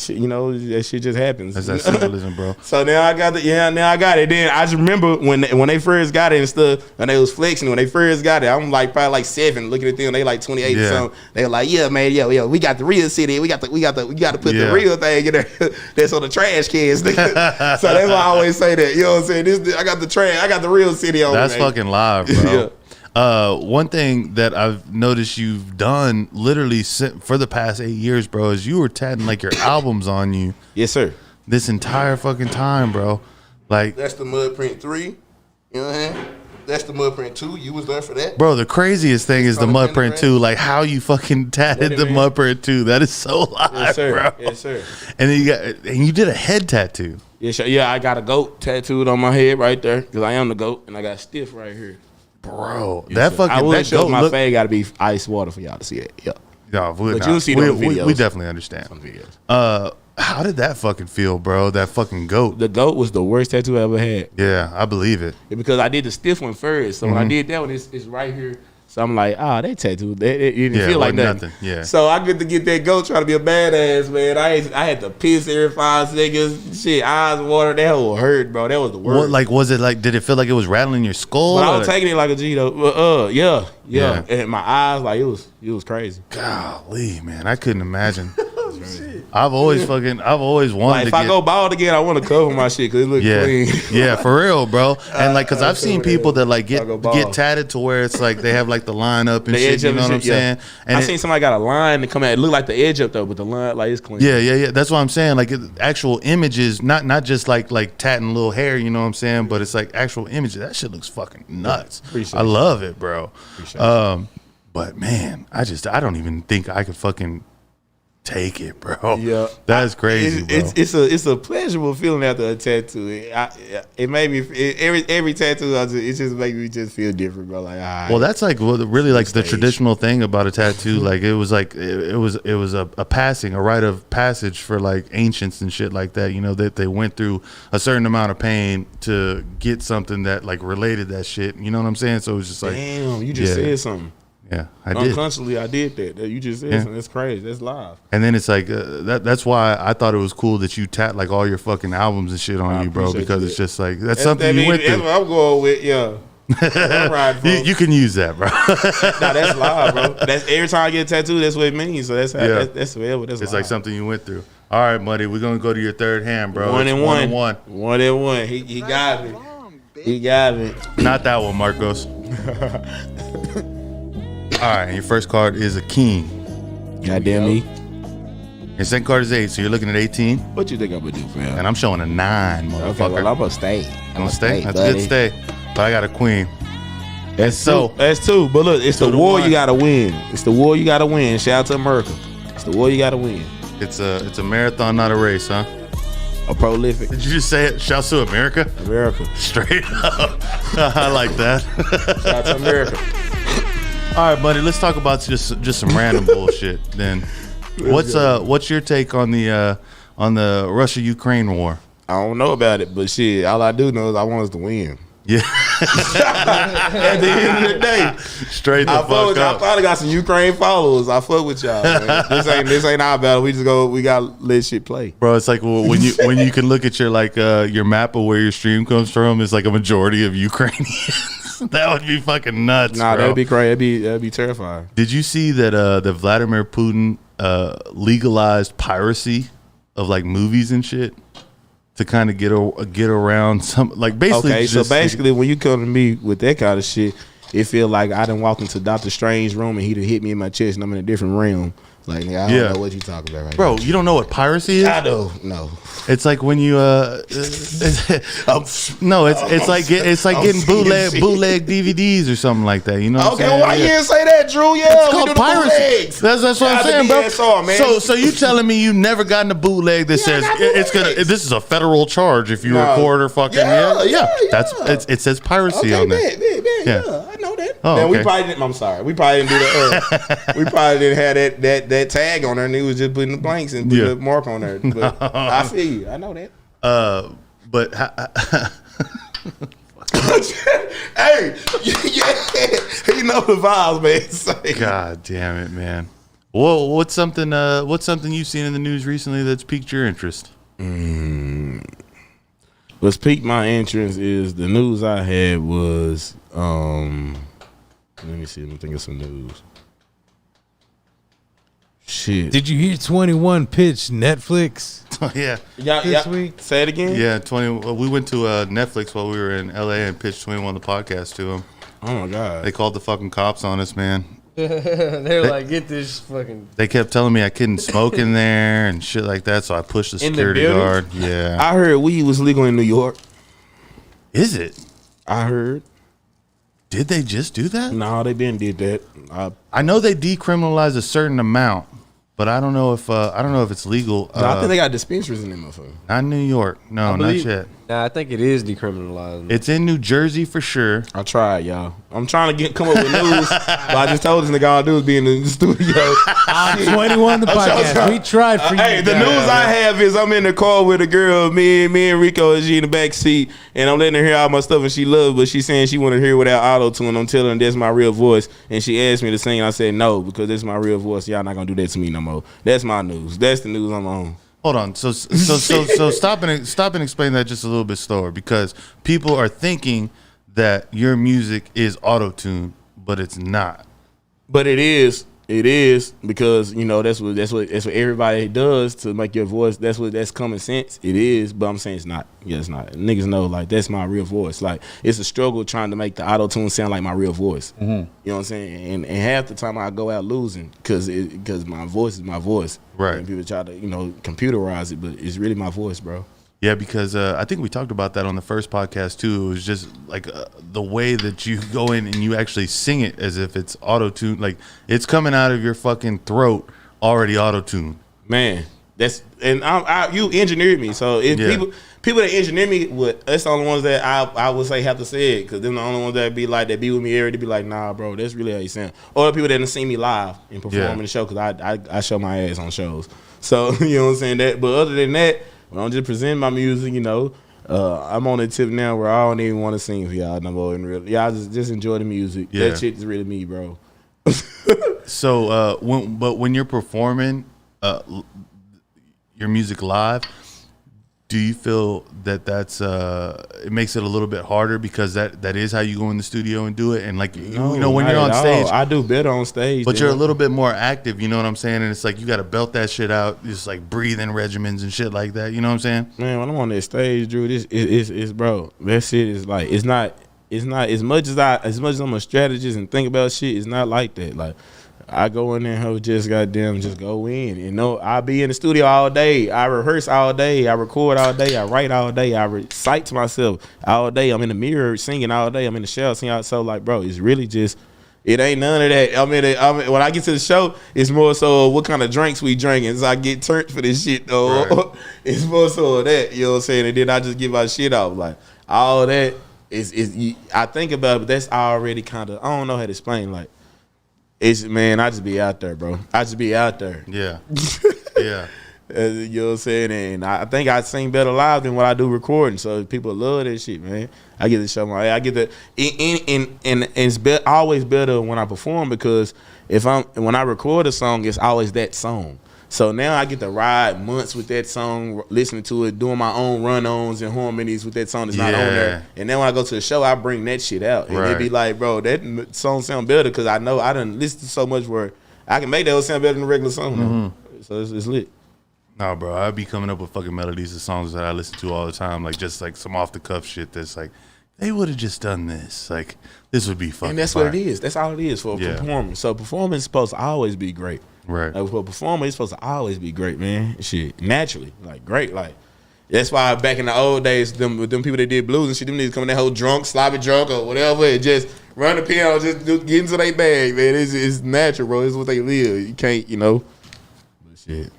B: Shit, you know, that shit just happens.
A: That's that symbolism, bro.
B: So now I got it. Then I just remember when they first got it and stuff, and they was flexing when they first got it. I'm like probably like 7, looking at them. They like 28 or something. They were like, yeah, man, yo, we got the real city. We got to put the real thing in there. That's on the trash cans. So that's why I always say that. You know what I'm saying? I got the trash. I got the real city on.
A: That's fucking live, bro. One thing that I've noticed you've done literally for the past 8 years, bro, is you were tatting like your albums on you.
B: Yes, sir.
A: This entire fucking time, bro. Like
I: that's the mud print 3. You know what I'm saying? That's the mud print 2. You was there for that,
A: bro. The craziest thing is the mud print 2. Like how you fucking tatted the mud print 2. That is so live,
B: yes, sir.
A: bro.
B: Yes, sir.
A: And then you did a head tattoo.
B: Yes, yeah. I got a goat tattooed on my head right there because I am the goat, and I got stiff right here.
A: Bro,
B: yes,
A: that
B: sir.
A: fucking
B: I will show
A: goat
B: my face got to be ice water for y'all to see it. Yeah.
A: No,
B: but you'll see those videos.
A: We definitely understand. How did that fucking feel, bro? That fucking goat.
B: The goat was the worst tattoo I ever had.
A: Yeah, I believe it.
B: Because I did the stiff one first. So when I did that one, it's right here. So I'm like, that tattoo, it didn't feel like nothing.
A: Yeah.
B: So I get to get that goat trying to be a badass, man. I had to piss every 5 seconds. Shit, eyes water. That whole hurt, bro. That was the worst.
A: What, like, was it like? Did it feel like it was rattling your skull?
B: But I was taking it like a G though. Yeah.
A: Yeah.
B: And my eyes, like it was crazy.
A: Golly, man, I couldn't imagine. I've always wanted
B: like, if I go bald again, I want to cover my shit because it looks clean.
A: Yeah, for real, bro. And like, cause I've seen people that like get tatted to where it's like they have like the line up and
B: the
A: shit. You know what I'm saying? And
B: I seen somebody got a line to come out. It looked like the edge up though, but the line like it's clean.
A: Yeah. That's what I'm saying. Like actual images, not just like tatting little hair. You know what I'm saying? But it's like actual images. That shit looks fucking nuts. I love it, bro. But man, I don't even think I could fucking take it, bro.
B: Yeah,
A: that's crazy.
B: It's a pleasurable feeling after a tattoo. It made me every tattoo. It just make me just feel different, bro. Like,
A: well, that's like really like the traditional thing about a tattoo. Like it was a passing, a rite of passage for like ancients and shit like that. You know that they went through a certain amount of pain to get something that like related that shit. You know what I'm saying? So it was just like,
B: damn, you just said something.
A: Yeah, I did.
B: Unconsciously, I did that. You just said something. That's crazy. That's live.
A: And then it's like that's why I thought it was cool that you tat like all your fucking albums and shit on you, bro. Because it's just like that's something you went through.
B: That's what I'm going with. Yeah. I'm riding,
A: you can use that, bro.
B: Nah, that's live, bro. That's every time I get a tattoo, that's what it means. So that's how that's forever. That's
A: it's
B: live.
A: like something you went through. All right, Muddy, we're gonna go to your third hand, bro.
B: 1 and 1. 1 and 1. He got me. He got me.
A: Not that one, Marcos. All right, your first card is a king.
B: Goddamn me.
A: Your second card is 8, so you're looking at 18.
B: What you think I'm gonna do for him?
A: And I'm showing a 9, motherfucker.
B: Okay, well, I'm gonna stay.
A: I'm gonna stay? That's a good stay. But I got a queen.
B: That's 2. But look, it's the war you gotta win. It's the war you gotta win. Shout out to America. It's the war you gotta win.
A: It's a marathon, not a race, huh?
B: A prolific.
A: Did you just say it? Shouts to America?
B: America.
A: Straight up. I like that.
B: Shout out to America.
A: All right, buddy. Let's talk about just some random bullshit. Then, what's your take on the Russia-Ukraine war?
B: I don't know about it, but shit, all I do know is I want us to win.
A: Yeah.
B: At the end of the day,
A: straight the fuck up.
B: I probably got some Ukraine followers. I fuck with y'all, man. This ain't our battle. We got to let shit play,
A: bro. It's like when you can look at your map of where your stream comes from. It's like a majority of Ukrainians. That would be fucking nuts.
B: Nah,
A: bro.
B: that'd be crazy. That'd be terrifying.
A: Did you see that Vladimir Putin legalized piracy of like movies and shit to kind of get around some like basically?
B: Okay, so basically, when you come to me with that kind of shit, it feel like I done walked into Doctor Strange's room and he done hit me in my chest and I'm in a different realm. Like, nigga, I don't know what you talking about right
A: bro,
B: now.
A: You don't know what piracy is?
B: I don't know.
A: It's like when you it's like getting bootleg DVDs or something like that. You know what I'm saying?
B: Why you didn't say that, Drew? Yeah,
A: it's called piracy. That's what I'm saying, bro.
B: DSR, man.
A: So you telling me you never gotten a bootleg that says this is a federal charge if you record or fucking it says piracy on there.
B: Yeah, I know that.
A: Oh,
B: man,
A: okay.
B: we probably didn't. I'm sorry. We probably didn't do that. We probably didn't have that tag on there, and he was just putting the blanks and putting the mark on there. But I feel you. I know that.
A: But
B: Hey, yeah, you know the vibes, man.
A: God damn it, man. Well, what's something you've seen in the news recently that's piqued your interest?
B: What's piqued my interest is the news I had was let me see. Let me think of some news. Shit.
H: Did you hear 21 pitch Netflix?
A: Yeah.
H: This week?
B: Say it again.
A: Yeah, 20. We went to Netflix while we were in LA and pitched 21 the podcast to them.
B: Oh my god.
A: They called the fucking cops on us, man.
G: They're like, get this fucking.
A: They kept telling me I couldn't smoke in there and shit like that, so I pushed the
G: In the
A: security
G: building?
A: guard. Yeah.
B: I heard weed was legal in New York.
A: Is it?
B: I heard.
A: Did they just do that?
B: No, they been did that.
A: I know they decriminalized a certain amount, but I don't know if it's legal.
B: I think they got dispensaries in them motherfucker.
A: Not New York. No, not yet.
G: Nah, I think it is decriminalized.
A: It's in New Jersey for sure.
B: I tried, y'all. I'm trying to come up with news, but I just told this nigga all I do is be in the studio.
H: 21 the podcast. We tried for you.
B: Hey, the
H: guys.
B: news I have is I'm in the car with a girl, me and Rico, and she in the back seat, and I'm letting her hear all my stuff, and she loves, but she's saying she want to hear without auto tune. I'm telling her that's my real voice, and she asked me to sing. I said no because this is my real voice. Y'all not gonna do that to me no more. That's my news. That's the news I'm on.
A: Hold on. So stop and explain that just a little bit slower, because people are thinking that your music is auto-tuned, but it's not.
B: But it is. It is, because you know that's what everybody does to make your voice. That's common sense. It is, but I'm saying it's not. Yeah, it's not. Niggas know like that's my real voice. Like it's a struggle trying to make the auto tune sound like my real voice. Mm-hmm. You know what I'm saying? And half the time I go out losing because my voice is my voice.
A: Right.
B: And people try to computerize it, but it's really my voice, bro.
A: Yeah, because I think we talked about that on the first podcast too. It was just like the way that you go in and you actually sing it as if it's auto-tuned. Like it's coming out of your fucking throat already auto-tuned.
B: Man, you engineered me. So if people that engineer me, that's the only ones that I would say have to say it, because they're the only ones that be with me every day. Be like, nah, bro, that's really how you sound. Or the people that didn't see me live and perform in the show, because I show my ass on shows. So you know what I'm saying. That, but other than that, when I'm just presenting my music, I'm on the tip now where I don't even want to sing for y'all no more. Y'all just enjoy the music. Yeah. That shit is really me, bro.
A: So, when you're performing your music live, do you feel that's it makes it a little bit harder because that is how you go in the studio and do it? And like when you're on stage,
B: I do better on stage,
A: but you're a little bit more active. You know what I'm saying? And it's like you got to belt that shit out, just like breathing regimens and shit like that. You know what I'm saying?
B: Man, when I'm on that stage, Drew, it's bro. That shit is like it's not as much as I'm a strategist and think about shit. It's not like that. Like I go in there and just go in. And I be in the studio all day. I rehearse all day. I record all day. I write all day. I recite to myself all day. I'm in the mirror singing all day. I'm in the shower singing all day. So like, bro, it's really just, it ain't none of that. When I get to the show, it's more so what kind of drinks we drinking. So I get turned for this shit though. Right. It's more so of that, you know what I'm saying? And then I just give my shit off. Like all that is I think about it, but that's already kind of, I don't know how to explain. Like, I just be out there, bro. I just be out there.
A: Yeah. Yeah.
B: You know what I'm saying? And I think I sing better live than what I do recording. So people love that shit, man. I get to show I get to, and it's always better when I perform, because when I record a song, it's always that song. So now I get to ride months with that song, listening to it, doing my own run-ons and harmonies with that song that's not on there. And then when I go to the show, I bring that shit out. And they be like, bro, that song sound better, because I know I done listened to so much where I can make that sound better than the regular song. Mm-hmm. So it's lit.
A: No, bro, I be coming up with fucking melodies of songs that I listen to all the time, like just like some off-the-cuff shit that's like, they would have just done this. Like, this would be fucking
B: And that's
A: fire.
B: what it is. That's all it is for a performance. So performance is supposed to always be great.
A: Right.
B: Like for a performer, it's supposed to always be great, man. Shit, naturally, like great. Like that's why back in the old days, them people that did blues and shit, them niggas coming that whole drunk, sloppy drunk or whatever, and just run the piano, just get into their bag, man. It's natural, bro. It's what they live. You can't, But shit.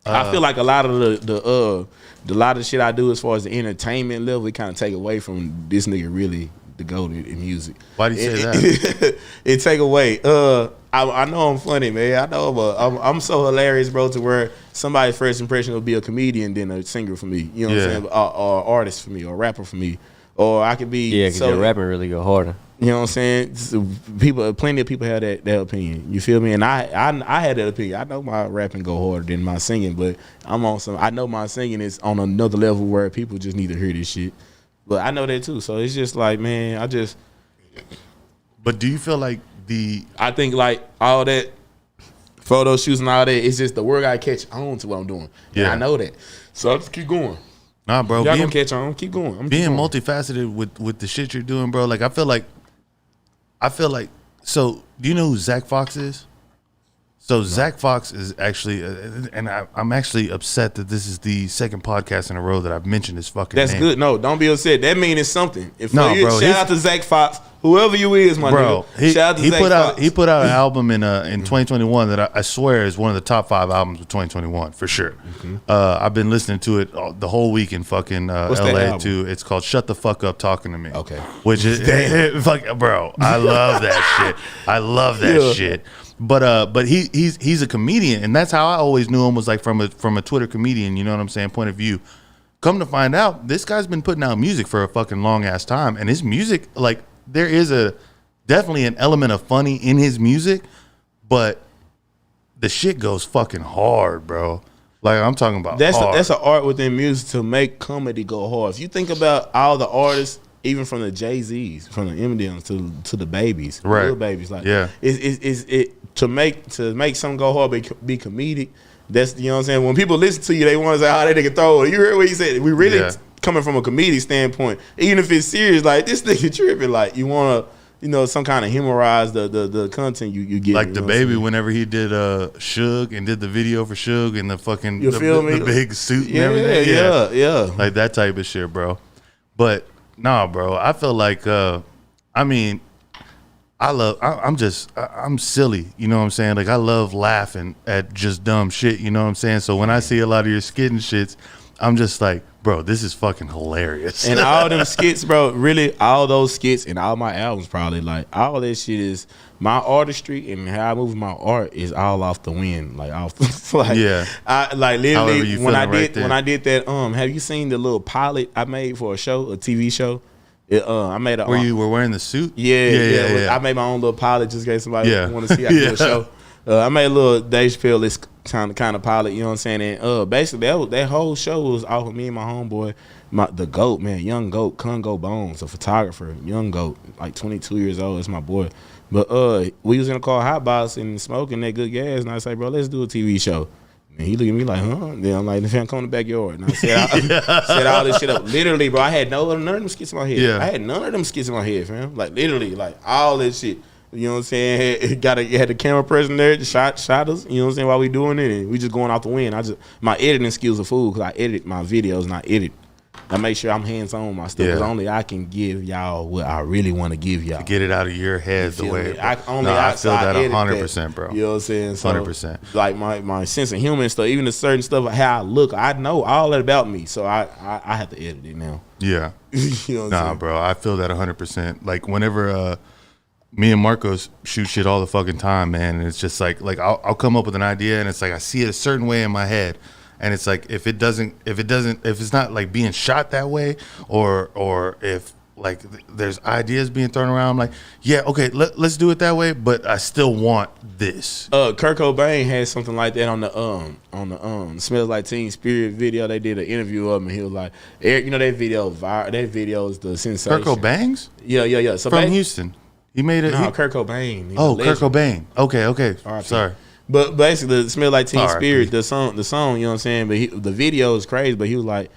B: I feel like a lot of the lot of shit I do as far as the entertainment level, it kind of take away from this nigga really the GOAT in music.
A: Why do you say that?
B: It take away. I know I'm funny, man. I know I'm so hilarious, bro, to where somebody's first impression will be a comedian than a singer for me. You know what I'm saying? Or artist for me, or rapper for me. or I could be.
G: Yeah, because your rapping really go harder.
B: You know what I'm saying? Plenty of people have that opinion. You feel me? And I had that opinion. I know my rapping go harder than my singing, but I know my singing is on another level where people just need to hear this shit. But I know that too. So it's just like, man,
A: But do you feel like
B: I think like all that photo shoots and all that, it's just the word I catch on to what I'm doing. Yeah. And I know that. So I just keep going.
A: Nah, bro.
B: Y'all gonna catch on. Keep going.
A: Being multifaceted with the shit you're doing, bro. Like I feel like. So do you know who Zach Fox is? So Zach Fox is actually, and I'm actually upset that this is the second podcast in a row that I've mentioned his fucking name.
B: That's good. No, don't be upset. That means it's something.
A: Bro.
B: Shout out to Zach Fox, whoever you is, my nigga. Shout out to Zach Fox.
A: He put out an album in 2021 that I swear is one of the top 5 albums of 2021 for sure. Mm-hmm. I've been listening to it the whole week in fucking LA too. It's called "Shut the Fuck Up Talking to Me."
B: Okay,
A: which is fuck, bro. I love that shit. I love that shit. But he's a comedian, and that's how I always knew him, was like from a Twitter comedian, you know what I'm saying, point of view. Come to find out, this guy's been putting out music for a fucking long ass time, and his music, like, there is definitely an element of funny in his music, but the shit goes fucking hard, bro. Like, I'm talking about hard.
B: That's an art within music to make comedy go hard. If you think about all the artists, even from the Jay-Z's, from the Eminems to the babies,
A: right?
B: Little babies, like,
A: yeah.
B: It to make something go hard, be comedic. That's, you know what I'm saying. When people listen to you, they want to say, "Oh, they can throw it." You heard what he said. We really coming from a comedic standpoint, even if it's serious. Like, this nigga tripping. Like, you want to, you know, some kind of humorize the content you get.
A: Like the baby, whenever he did Suge and did the video for Suge and the fucking the big suit and everything.
B: Yeah,
A: like that type of shit, bro. But nah, bro, I feel like I mean, I'm silly, you know what I'm saying? Like, I love laughing at just dumb shit, you know what I'm saying? So when I see a lot of your skit and shits, I'm just like, bro, this is fucking hilarious.
B: And all them skits, bro, really, all those skits and all my albums, probably, like, all that shit is my artistry, and how I move my art is all off the wind, like, off. Like,
A: yeah,
B: I like literally when I did that. Have you seen the little pilot I made for a TV show? I made
A: where you were wearing the suit.
B: Yeah. I made my own little pilot just in case somebody want to see how I do a show. I made a little Dave Chappelle kind of pilot, you know what I'm saying? And basically that whole show was off of me and my homeboy, the GOAT, man, young GOAT, Congo Bones, a photographer, young GOAT, like 22 years old. It's my boy. But we was in a car hotbox and smoking that good gas, and I say, bro, let's do a TV show. And he looked at me like, huh? Then I'm like, "Fam, come in the backyard." And I said all this shit up. Literally, bro, I had none of them skits in my head.
A: Yeah.
B: I had none of them skits in my head, fam. Like, literally, like, all this shit. You know what I'm saying? Had the camera person there, shot us, you know what I'm saying, while we doing it, and we just going off the wind. My editing skills are full, because I edit my videos and I edit. I make sure I'm hands-on with my stuff, because only I can give y'all what I really want to give y'all.
A: To get it out of your head the way.
B: I feel
A: that 100%, bro.
B: You know what I'm saying? So,
A: 100%.
B: Like, my sense of humor and stuff, even the certain stuff, how I look, I know all that about me, so I have to edit it now.
A: Yeah.
B: You know what I'm saying?
A: Bro, I feel that 100%. Like, whenever me and Marcos shoot shit all the fucking time, man, and it's just like I'll come up with an idea, and it's like I see it a certain way in my head. And it's like, if it's not like being shot that way, or if like there's ideas being thrown around, I'm like, yeah, okay, let's do it that way, but I still want this.
B: Kurt Cobain had something like that on the Smells Like Teen Spirit video. They did an interview of him, and he was like, Eric, you know that video is the sensation.
A: Kurt Cobain's?
B: Yeah. So
A: from Houston. He made it.
B: No, Kurt Cobain.
A: Kurt Cobain. Okay. Sorry.
B: But basically, the Smell Like Teen Spirit, the song, you know what I'm saying? But the video is crazy, but he was like,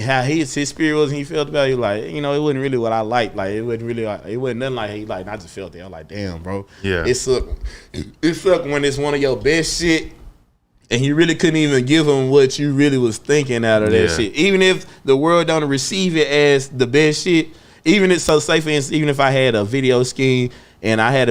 B: how his spirit was, and he felt about it. He was like, you know, it wasn't really what I liked. Like, it wasn't really, it wasn't nothing like he like. And I just felt that. I'm like, damn, bro.
A: Yeah.
B: It sucked when it's one of your best shit, and you really couldn't even give him what you really was thinking out of that shit. Even if the world don't receive it as the best shit, even if, so say for instance, even if I had a video scheme, and I had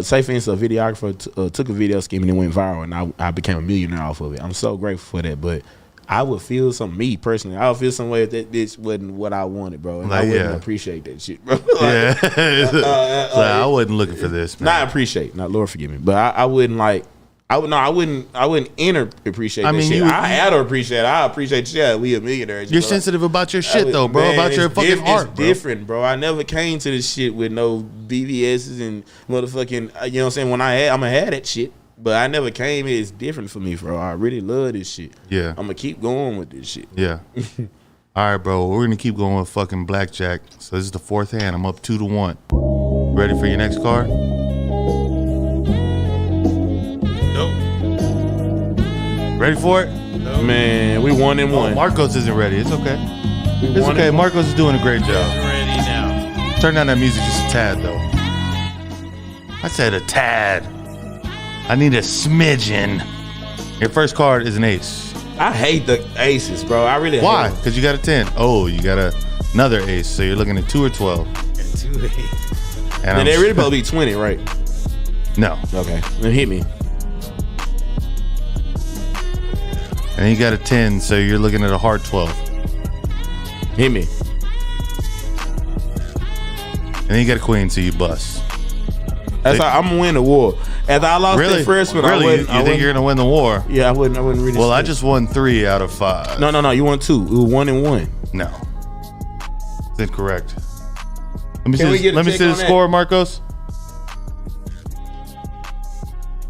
B: say for instance, a videographer took a video scheme and it went viral, and I became a millionaire off of it. I'm so grateful for that. But I would feel me personally, I would feel some way if that bitch wasn't what I wanted, bro. And I wouldn't appreciate that shit, bro.
A: I wasn't looking for this, man.
B: Not appreciate, not Lord forgive me, but I wouldn't like. I wouldn't enter appreciate that shit. I had to appreciate it. I appreciate the shit. We a millionaire.
A: You're sensitive about your shit though, bro. About your fucking art,
B: It's different, bro. I never came to this shit with no BBSs and motherfucking, you know what I'm saying? When I'm gonna have that shit. But I never came here. It's different for me, bro. I really love this shit.
A: Yeah.
B: I'm gonna keep going with this shit.
A: Yeah. All right, bro. We're gonna keep going with fucking blackjack. So this is the fourth hand. I'm up 2-1. Ready for your next card? Ready for it?
B: No. Man, we 1-1.
A: Marcos isn't ready. It's okay. It's okay. Marcos is doing a great job.
H: Ready now.
A: Turn down that music just a tad, though. I said a tad. I need a smidgen. Your first card is an ace.
B: I hate the aces, bro. I really
A: Why?
B: hate them.
A: Because you got a 10. Oh, you got another ace. So you're looking at 2 or 12.
B: 2 aces. And they really supposed to be 20, right?
A: No.
B: Okay. Then hit me.
A: And then you got a 10, so you're looking at a hard 12.
B: Hit me.
A: And then you got a queen, so you bust.
B: That's how I'm gonna win the war. After I lost the first one,
A: really? You think you're gonna win the war?
B: Yeah, I wouldn't really.
A: Well, I just won 3 out of 5.
B: No. You won 2. It was 1-1.
A: No, it's incorrect. Let me see the score, Marcos.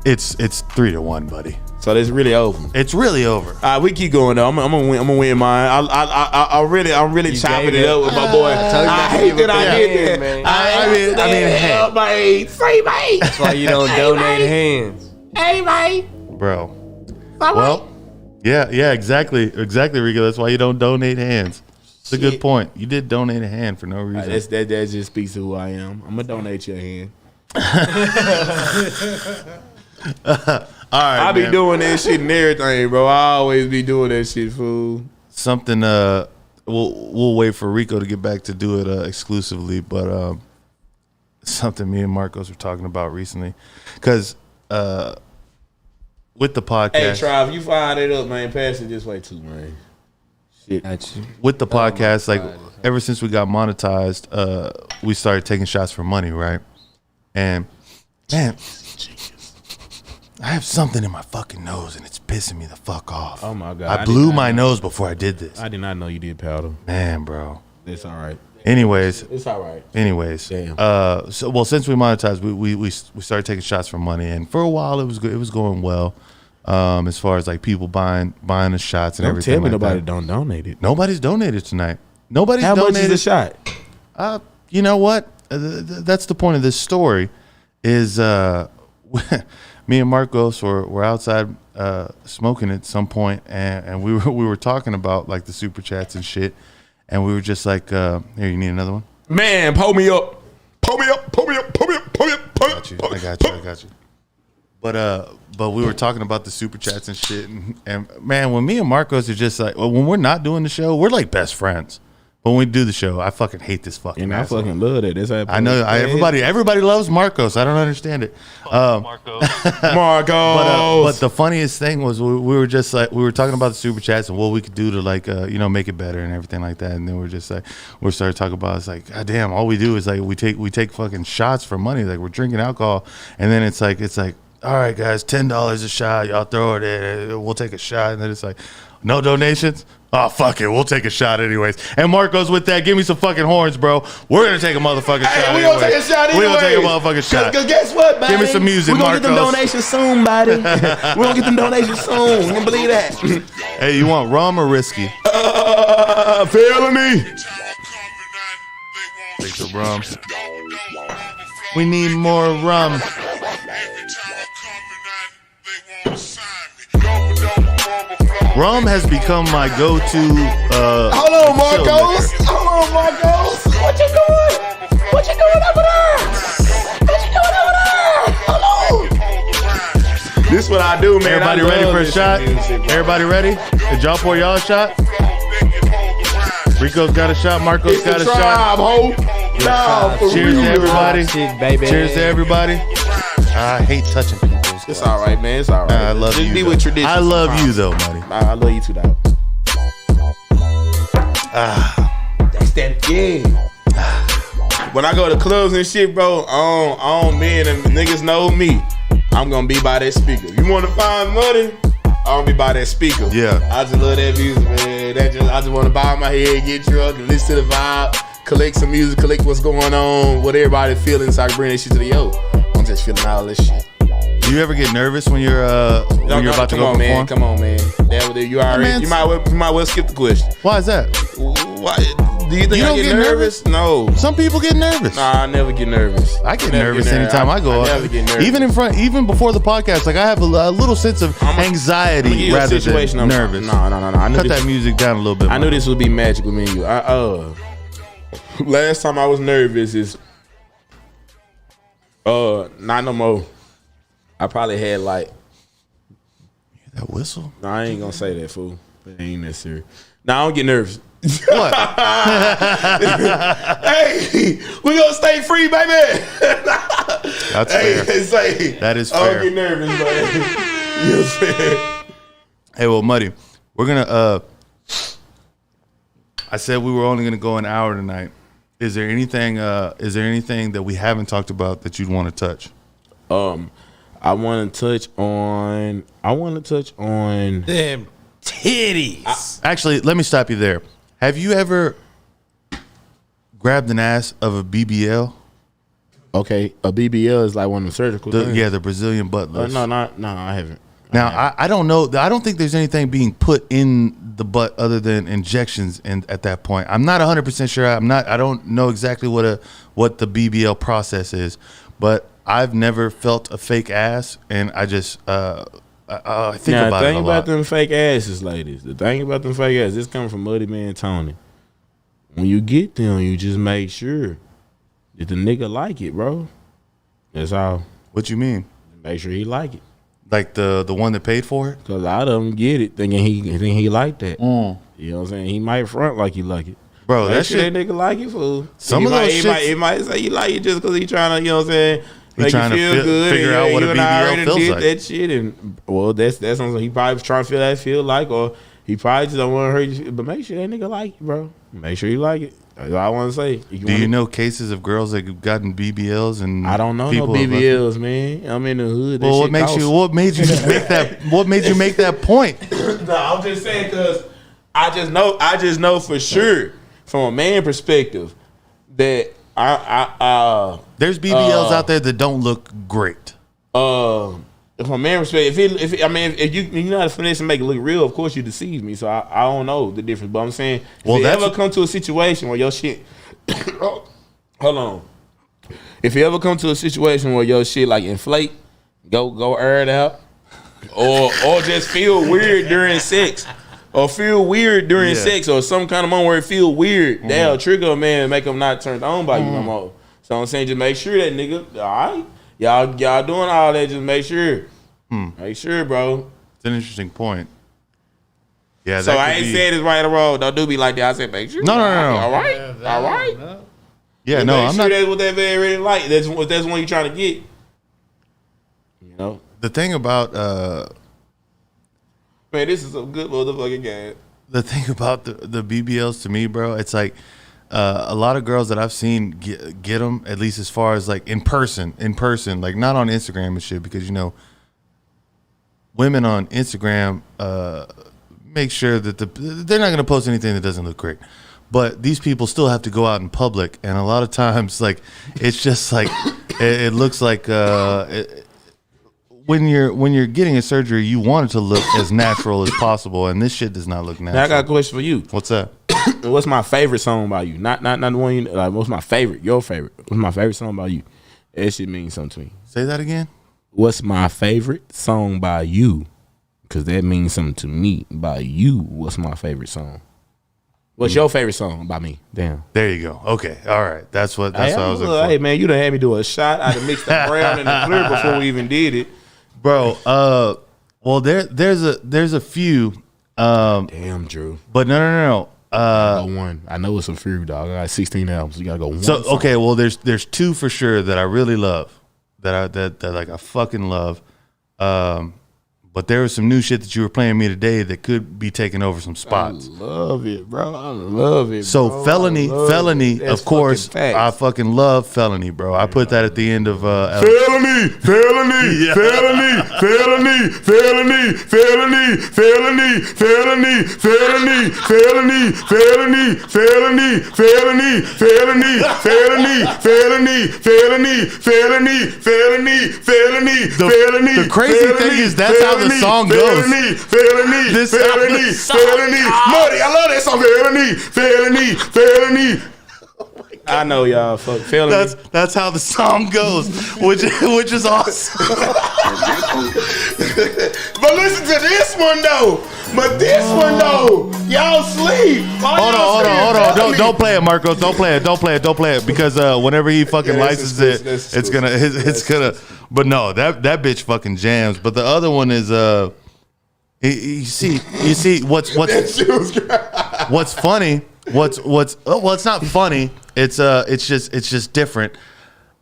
A: It's 3-1, buddy.
B: So it's really over.
A: It's really over.
B: All right, we keep going though. I'm gonna win mine. I'm really chopping it up with my boy. I hate that I did that.
A: I mean, hey,
B: my age. Say my age.
G: That's why you don't donate hands.
B: Hey, mate.
A: Bro. Well, yeah, exactly, Rico. That's why you don't donate hands. It's a good point. You did donate a hand for no reason.
B: That just speaks to who I am. I'm gonna donate you a hand.
A: All right,
B: I be doing that shit and everything, bro. I always be doing that shit, fool.
A: Something we'll wait for Rico to get back to do it exclusively, but something me and Marcos were talking about recently, because with the podcast.
B: Hey, Trav, you fired it up, man. Pass it this way too, man. Shit.
A: With the podcast, like ever since we got monetized, we started taking shots for money, right? And man, I have something in my fucking nose and it's pissing me the fuck off.
B: Oh my God.
A: I blew my nose before I did this.
B: I did not know you did powder.
A: Man, bro.
B: It's all right.
A: Anyways.
B: It's all right.
A: Anyways.
B: Damn.
A: Since we monetized, we started taking shots for money, and for a while it was good. It was going well. As far as like people buying the shots and everything.
B: Tell me
A: like
B: nobody
A: that.
B: don't donate it.
A: Nobody's donated tonight. Nobody's
B: How
A: donated.
B: much is the shot?
A: You know what? That's the point of this story. Is me and Marcos were outside smoking at some point, and we were talking about like the super chats and shit, and we were just like, here, you need another one?
B: Man, pull me up.
A: I got you. But we were talking about the super chats and shit, and man, when me and Marcos are just like, when we're not doing the show, we're like best friends. But when we do the show, I fucking hate this fucking.
B: And I fucking love it.
A: I know. Everybody loves Marcos. I don't understand it.
B: Marcos.
A: But the funniest thing was we were just like, we were talking about the super chats and what we could do to like make it better and everything like that. And then we're just like, we started talking about, it's like, God damn, all we do is like we take fucking shots for money. Like we're drinking alcohol, and then it's like all right, guys, $10 a shot. Y'all throw it in. We'll take a shot. And then it's like, no donations? Oh, fuck it. We'll take a shot anyways. And Marcos with that, give me some fucking horns, bro. We're going to take a motherfucking shot.
B: We're going to take a shot anyway.
A: We're going to take a motherfucking shot.
B: Because guess what, buddy?
A: Give me some music,
B: Marcos. We're going to get them donations soon, buddy. We're going to get them donations soon. You can believe that.
A: Hey, you want rum or whiskey?
B: Felony.
A: Take the rum. We need more rum. Rum has become my go-to.
B: Hold on, Marcos. What you doing? What you doing over there? Hold on. This is what I do, man.
A: Everybody ready for a shot? Everybody ready? Did y'all pour y'all a shot? Rico's got a shot. Marcos got a shot. Cheers to everybody. Cheers to everybody. I hate touching people.
B: It's all right, man. It's all right.
A: I love you.
B: Be with tradition.
A: I love you, though, buddy.
B: I love you too, dog. That's that game. When I go to clubs and shit, bro, on me and the niggas know me. I'm gonna be by that speaker. You wanna find money? I'm gonna be by that speaker.
A: Yeah.
B: I just love that music, man. I just wanna bow my head, get drunk, and listen to the vibe, collect some music, collect what's going on, what everybody feeling, so I can bring that shit to the yo. I'm just feeling all this shit.
A: Do you ever get nervous when you're about to go perform?
B: Man, come on, man. You already. You might well skip the question.
A: Why is that?
B: Why? Do you think I get nervous? No.
A: Some people get nervous.
B: Nah, I never get nervous.
A: I get nervous anytime I go up.
B: I never get nervous.
A: Even before the podcast, like I have a little sense of anxiety rather than nervous.
B: No.
A: Cut that music down a little bit.
B: I knew this would be magic with me and you. Last time I was nervous is not no more. I probably had like
A: that whistle.
B: No, I ain't gonna say that, fool. That ain't necessary. No, I don't get nervous.
A: What?
B: Hey, we gonna stay free, baby.
A: That's fair. That is fair.
B: I don't get nervous, man. You know what I'm saying?
A: Hey, well, Muddy, we're gonna. I said we were only gonna go an hour tonight. Is there anything? Is there anything that we haven't talked about that you'd want to touch?
B: I want to touch on
H: them titties.
A: Actually, let me stop you there. Have you ever grabbed an ass of a BBL?
B: Okay, a BBL is like one of the surgical things.
A: Yeah, the Brazilian butt lift.
B: No, I haven't.
A: Now, I don't know. I don't think there's anything being put in the butt other than injections. And at that point, I'm not 100% sure. I don't know exactly what the BBL process is, but I've never felt a fake ass, and I just I think about it a lot.
B: The thing about them fake asses, ladies. The thing about them fake asses, this coming from MuddyManTony. When you get them, you just make sure that the nigga like it, bro. That's all.
A: What you mean?
B: Make sure he like it.
A: Like the one that paid for it?
B: Cause a lot of them get it thinking he like that. You know what I'm saying? He might front like he like it.
A: Bro, that
B: shit that nigga like it, fool.
A: Some of those
B: he might say he like it just cause he trying to, you know what I'm saying?
A: He trying to feel good, figure out what a BBL feels like.
B: That shit, and well, that's something he probably was trying to feel that feel like, or he probably just don't want to hurt you. But make sure that nigga like it, bro. Make sure you like it. That's all I want to say.
A: Do you know cases of girls that have gotten BBLs and
B: I don't know no BBLs, man. I'm in the hood.
A: Well, what made you make that? What made you make that point?
B: No, I'm just saying because I just know for sure from a man perspective that
A: there's BBLs out there that don't look great.
B: From a man perspective, if you know how to finesse and make it look real, of course you deceive me. So I don't know the difference. But I'm saying, if you ever come to a situation where your shit, hold on. If you ever come to a situation where your shit like inflate, go air it out, or just feel weird during sex. Or feel weird during sex, or some kind of moment where it feel weird, that'll trigger a man and make him not turned on by you no more. So I'm saying, just make sure that nigga, all right, y'all doing all that, just make sure. Make sure, bro.
A: It's an interesting point. Yeah.
B: So I ain't saying it's right or wrong. Don't do me like that. I said make sure.
A: No.
B: All right, all right.
A: Yeah, no, I'm not.
B: That's what that man really like. That's what you're trying to get. You know.
A: The thing about
B: man, this is a good motherfucking game.
A: The thing about the BBLs to me, bro, it's like a lot of girls that I've seen get them, at least as far as like in person, like not on Instagram and shit, because, you know, women on Instagram make sure that they're not going to post anything that doesn't look great. But these people still have to go out in public, and a lot of times, like, it's just like it looks like when you're getting a surgery, you want it to look as natural as possible, and this shit does not look natural.
B: Now I got a question for you.
A: What's that?
B: What's my favorite song by you? Not the one you like. What's my favorite? Your favorite? What's my favorite song by you? That shit means something to me.
A: Say that again.
B: What's my favorite song by you? Because that means something to me. By you, what's my favorite song? What's your favorite song by me? Damn.
A: There you go. Okay. All right. That's what I was looking for.
B: Hey, man, you done had me do a shot. I done mixed the brown and the clear before we even did it.
A: Bro, well, there's a few.
B: Damn, Drew.
A: But no.
B: Go one. I know it's a few, dog. I got 16 albums. You gotta go one.
A: So
B: song.
A: Okay, well, there's two for sure that I really love. That like I fucking love. But there was some new shit that you were playing me today that could be taking over some spots.
B: I love it, bro. I love it.
A: So
B: bro.
A: felony, of course. I fucking love felony, bro. I put that at the end of
F: Felony, felony,
A: Yeah.
F: felony, felony, felony, felony, felony, felony, felony, felony, felony, felony, felony, felony, felony, felony, felony, felony, felony, felony, felony.
A: The crazy thing is that's how the song goes.
F: Felony,
A: This
F: felony, felony, Muddy. I love that song. Felony, felony, felony.
B: I know y'all fuck felony.
A: That's how the song goes, which is awesome.
F: But listen to this one though. But this one though, y'all sleep.
A: Hold on. Don't play it, Marcos. Don't play it. Because whenever he fucking licenses it, it's gonna. But no, that bitch fucking jams. But the other one is you see what's funny. Well, it's not funny. It's just different.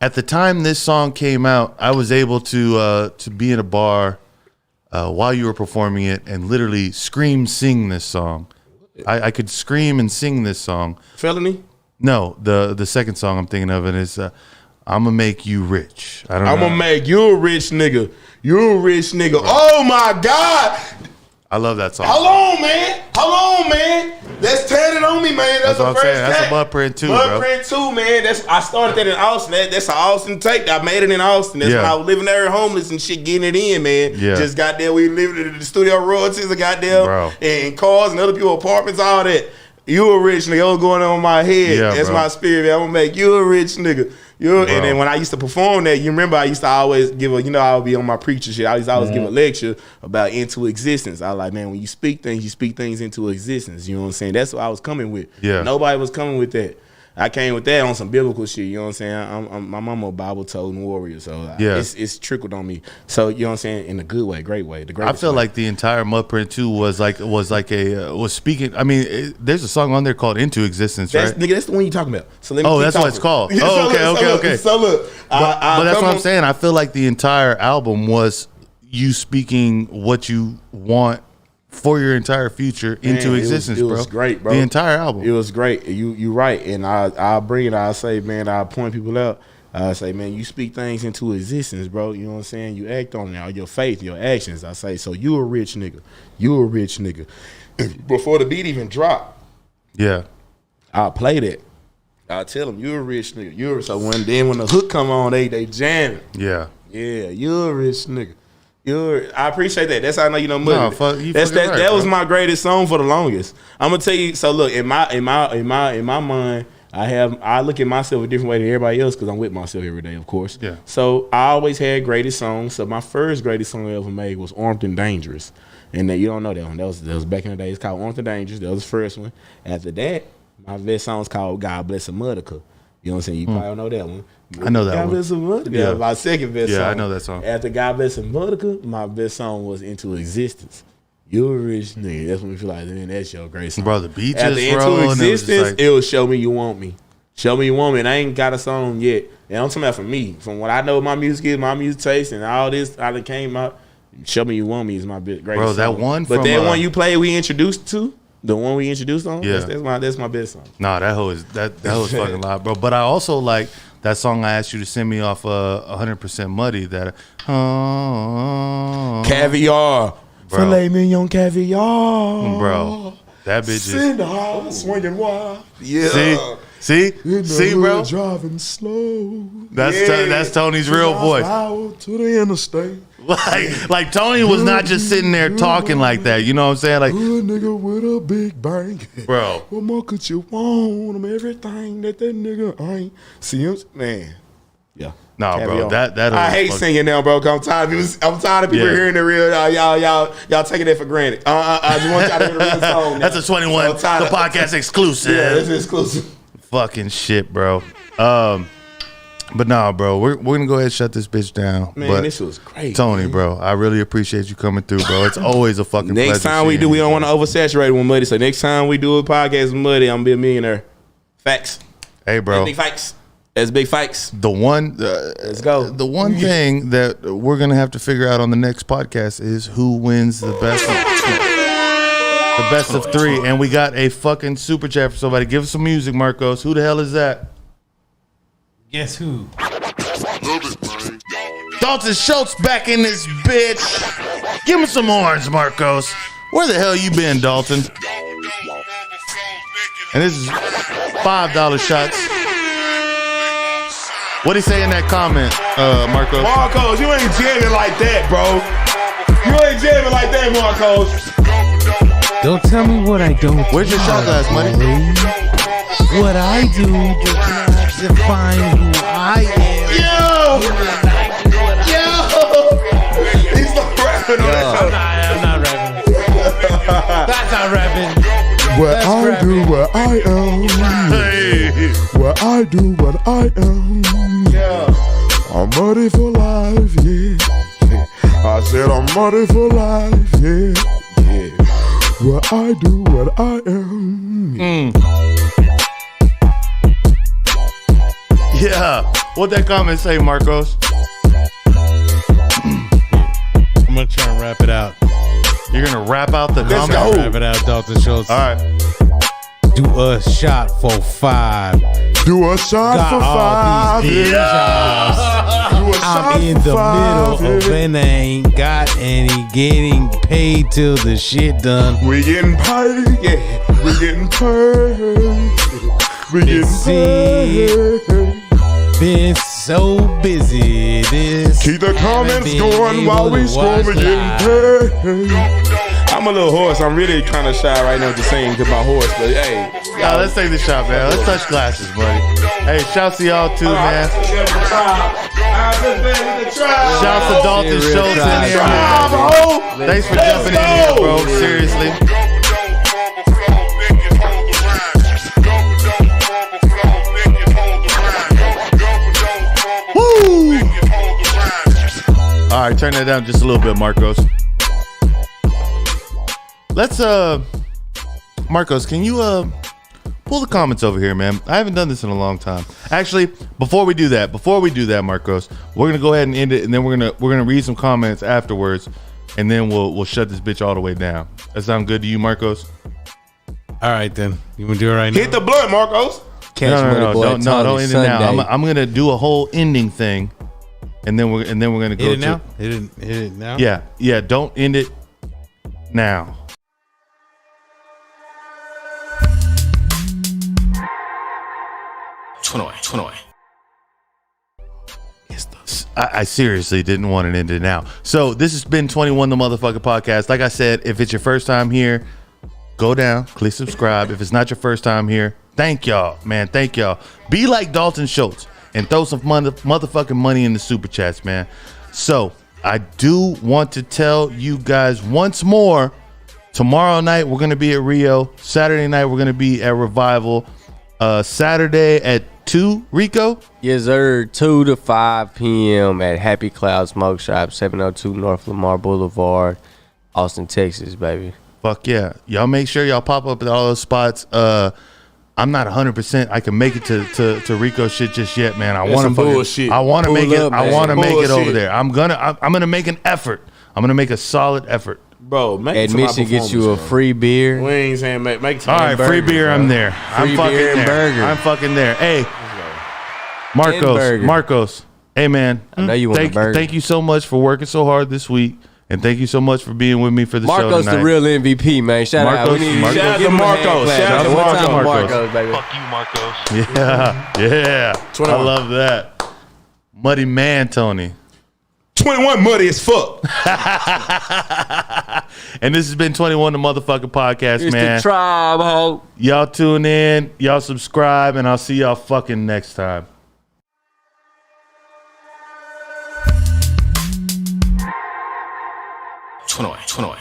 A: At the time this song came out, I was able to be in a bar while you were performing it and literally sing this song. I could scream and sing this song.
B: Felony?
A: No, the second song I'm thinking of it is "I'ma Make You Rich." I don't know.
B: I'm gonna make you a rich nigga. You a rich nigga. Oh my God.
A: I love that song.
F: Hold on, man. That's tatted on me, man.
A: That's what I'm saying. That's a Mud Print 2, bro.
B: Mud Print 2, man. I started that in Austin. That's an Austin take. I made it in Austin. That's when I was living there homeless and shit, getting it in, man.
A: Yeah.
B: Just got there. We lived in the studio royalties. I got there. And cars and other people apartments, all that. You a rich nigga. What's going on in my head?
A: Yeah,
B: that's
A: bro.
B: my spirit, man. I'm gonna make you a rich nigga. And then when I used to perform that, you remember I used to always give I would be on my preacher shit. I used to always give a lecture about into existence. I was like, man, when you speak things into existence. You know what I'm saying? That's what I was coming with.
A: Yeah.
B: Nobody was coming with that. I came with that on some biblical shit. You know what I'm saying? My mama a Bible toting warrior, so it's trickled on me. So you know what I'm saying? In a good way, great way. The
A: I feel like the entire Mud Print 2 was speaking. I mean, there's a song on there called "Into Existence," right?
B: Nigga, that's the one you talking about. So let me
A: that's what it's called. Okay.
B: So look,
A: but that's what I'm saying. I feel like the entire album was you speaking what you want for your entire future into existence, bro.
B: It was great, bro.
A: The entire album.
B: It was great. You right. And I'll bring it. I'll say, man, I'll point people out. I'll say, man, you speak things into existence, bro. You know what I'm saying? You act on it. Your faith, your actions. I say, so you a rich nigga. You a rich nigga. Before the beat even drop.
A: Yeah. I'll
B: play that. I'll tell them, you a rich nigga. So when the hook come on, they jam it.
A: Yeah.
B: Yeah, you a rich nigga. I appreciate that. That's how I know you know Muddy.
A: That
B: was my greatest song for the longest. I'm gonna tell you. So look, in my mind, I look at myself a different way than everybody else because I'm with myself every day, of course.
A: Yeah.
B: So I always had greatest songs. So my first greatest song I ever made was "Armed and Dangerous," and you don't know that one. That was back in the day. It's called "Armed and Dangerous." That was the first one. After that, my best song is called "God Bless America." You know what I'm saying? You probably know that one.
A: I know that
B: God
A: one.
B: Bless America. Yeah, my second best song.
A: Yeah, I know that song.
B: After God Bless America, my best song was "Into Existence." You're a rich nigga. That's when we feel like, man, that's your great song.
A: Bro, the beat
B: After
A: just
B: Into
A: rolling.
B: Existence, it was "Show Me You Want Me." Show Me You Want Me. And I ain't got a song yet. And I'm talking about for me. From what I know my music is, my music taste, and all this, how it came out, "Show Me You Want Me" is my greatest song.
A: Bro, that one
B: But
A: from,
B: that one you played, we introduced to, the one we introduced on,
A: yeah.
B: that's my best song.
A: Nah, that hoe is fucking loud, bro. But I also like that song I asked you to send me off 100% Muddy. That
B: Caviar, filet mignon caviar,
A: bro. That bitch is
F: swinging wild.
B: Yeah.
A: See, bro.
F: Driving slow.
A: That's Tony's real voice.
F: Out to the interstate.
A: Like Tony was not just sitting there talking like that. You know what I'm saying? Like,
F: good nigga with a big bang.
A: Bro.
F: What more could you want? I'm everything that nigga ain't. See him, man. Yeah.
A: Nah, bro. That
B: I hate singing now, bro. I'm tired of people hearing the real. Y'all taking that for granted. I just want y'all to hear the real song.
A: That's a 21 the podcast exclusive.
B: Yeah, it's exclusive.
A: Fucking shit, bro. But nah, bro, we're gonna go ahead and shut this bitch down.
B: Man,
A: but
B: this was great,
A: Tony,
B: man.
A: bro. I really appreciate you coming through, bro. It's always a fucking pleasure.
B: Next time we don't want to oversaturate with Muddy. So next time we do a podcast with Muddy, I'm gonna be a millionaire. Facts.
A: Hey, bro.
B: Big facts. As big fights.
A: The one,
B: let's go.
A: The one thing that we're gonna have to figure out on the next podcast is who wins the best of 3. And we got a fucking super chat for somebody. Give us some music, Marcos. Who the hell is that?
H: Guess who?
A: Dalton Schultz back in this bitch. Give him some horns, Marcos. Where the hell you been, Dalton? And this is $5 shots. What'd he say in that comment, Marcos?
B: Marcos, you ain't jamming like that, bro. You ain't jamming like that, Marcos.
H: Don't tell me what I don't.
A: Where's your shot glass, Muddy?
H: What I do does not define who I am.
B: He's not rapping on that.
H: I'm not rapping. That's not rapping.
F: Where I do what I am.
A: Hey.
F: Where I do what I am. I'm ready for life, yeah. I said I'm ready for life, yeah. Where I do what I am.
A: Yeah. What that comment say, Marcos?
H: I'm gonna try and wrap it out.
A: You're gonna rap out the comment?
H: Let's wrap it out, Dalton Schultz.
A: All right.
H: Do a shot for 5.
F: Do a shot
H: Got
F: for
H: all
F: 5.
H: these jobs.
F: Do a shot
H: I'm in
F: for
H: the
F: 5,
H: middle of and I ain't got any. Getting paid till the shit done.
F: We getting paid, yeah. We getting paid. We getting paid.
H: Been so busy.
F: Keep the comments going while we scroll. We getting paid.
B: I'm a little hoarse. I'm really kind of shy right now to sing to my horse, but hey.
A: Y'all, let's take the shot, man. Let's touch glasses, buddy. Hey, shouts to y'all too, man. Shouts to Dalton Schultz in here, man. Thanks for jumping in here, bro. Seriously. Woo! All right, turn that down just a little bit, Marcos. Let's Marcos, can you pull the comments over here, man? I haven't done this in a long time. Actually, before we do that, Marcos, we're gonna go ahead and end it, and then we're gonna read some comments afterwards, and then we'll shut this bitch all the way down. That sound good to you, Marcos?
H: All right, then. You want to do it right now?
B: Hit the blunt, Marcos.
A: No, don't end it now. I'm gonna do a whole ending thing, and then we're gonna go
H: Hit it
A: to
H: now? Hit it now?
A: Yeah. Don't end it now. I seriously didn't want it ended now. So this has been 21 the motherfucking podcast. Like I said, if it's your first time here, go down, click subscribe. If it's not your first time here, thank y'all, man. Thank y'all. Be like Dalton Schultz and throw some motherfucking money in the super chats, man. So I do want to tell you guys once more, tomorrow night we're gonna be at Rio. Saturday night we're gonna be at Revival. Saturday at 2, Rico?
G: Yes, sir. 2 to 5 p.m. at Happy Cloud Smoke Shop, 702 North Lamar Boulevard, Austin, Texas, baby.
A: Fuck yeah. Y'all make sure y'all pop up at all those spots. I'm not 100% I can make it to Rico shit just yet, man. I want to make it. I want to make it over there. I'm gonna make an effort. I'm gonna make a solid effort.
B: Bro, make
G: admission gets you a free beer.
B: We ain't saying make
A: all right, free beer. Bro. I'm there.
G: I'm fucking there. Burger.
A: I'm fucking there. Hey, Marcos. Hey, man.
G: I know you want a burger.
A: Thank you so much for working so hard this week, and thank you so much for being with me for the show tonight.
G: Marcos, the real MVP, man. Shout out.
B: Shout out to Marcos.
G: Shout out to Marcos, baby.
J: Fuck you, Marcos.
A: Yeah. I love that. MuddyManTony.
B: 21 muddy as fuck.
A: And this has been 21 the motherfucking podcast,
G: it's
A: man.
G: The tribe, ho.
A: Y'all tune in, y'all subscribe, and I'll see y'all fucking next time.
J: Twenty.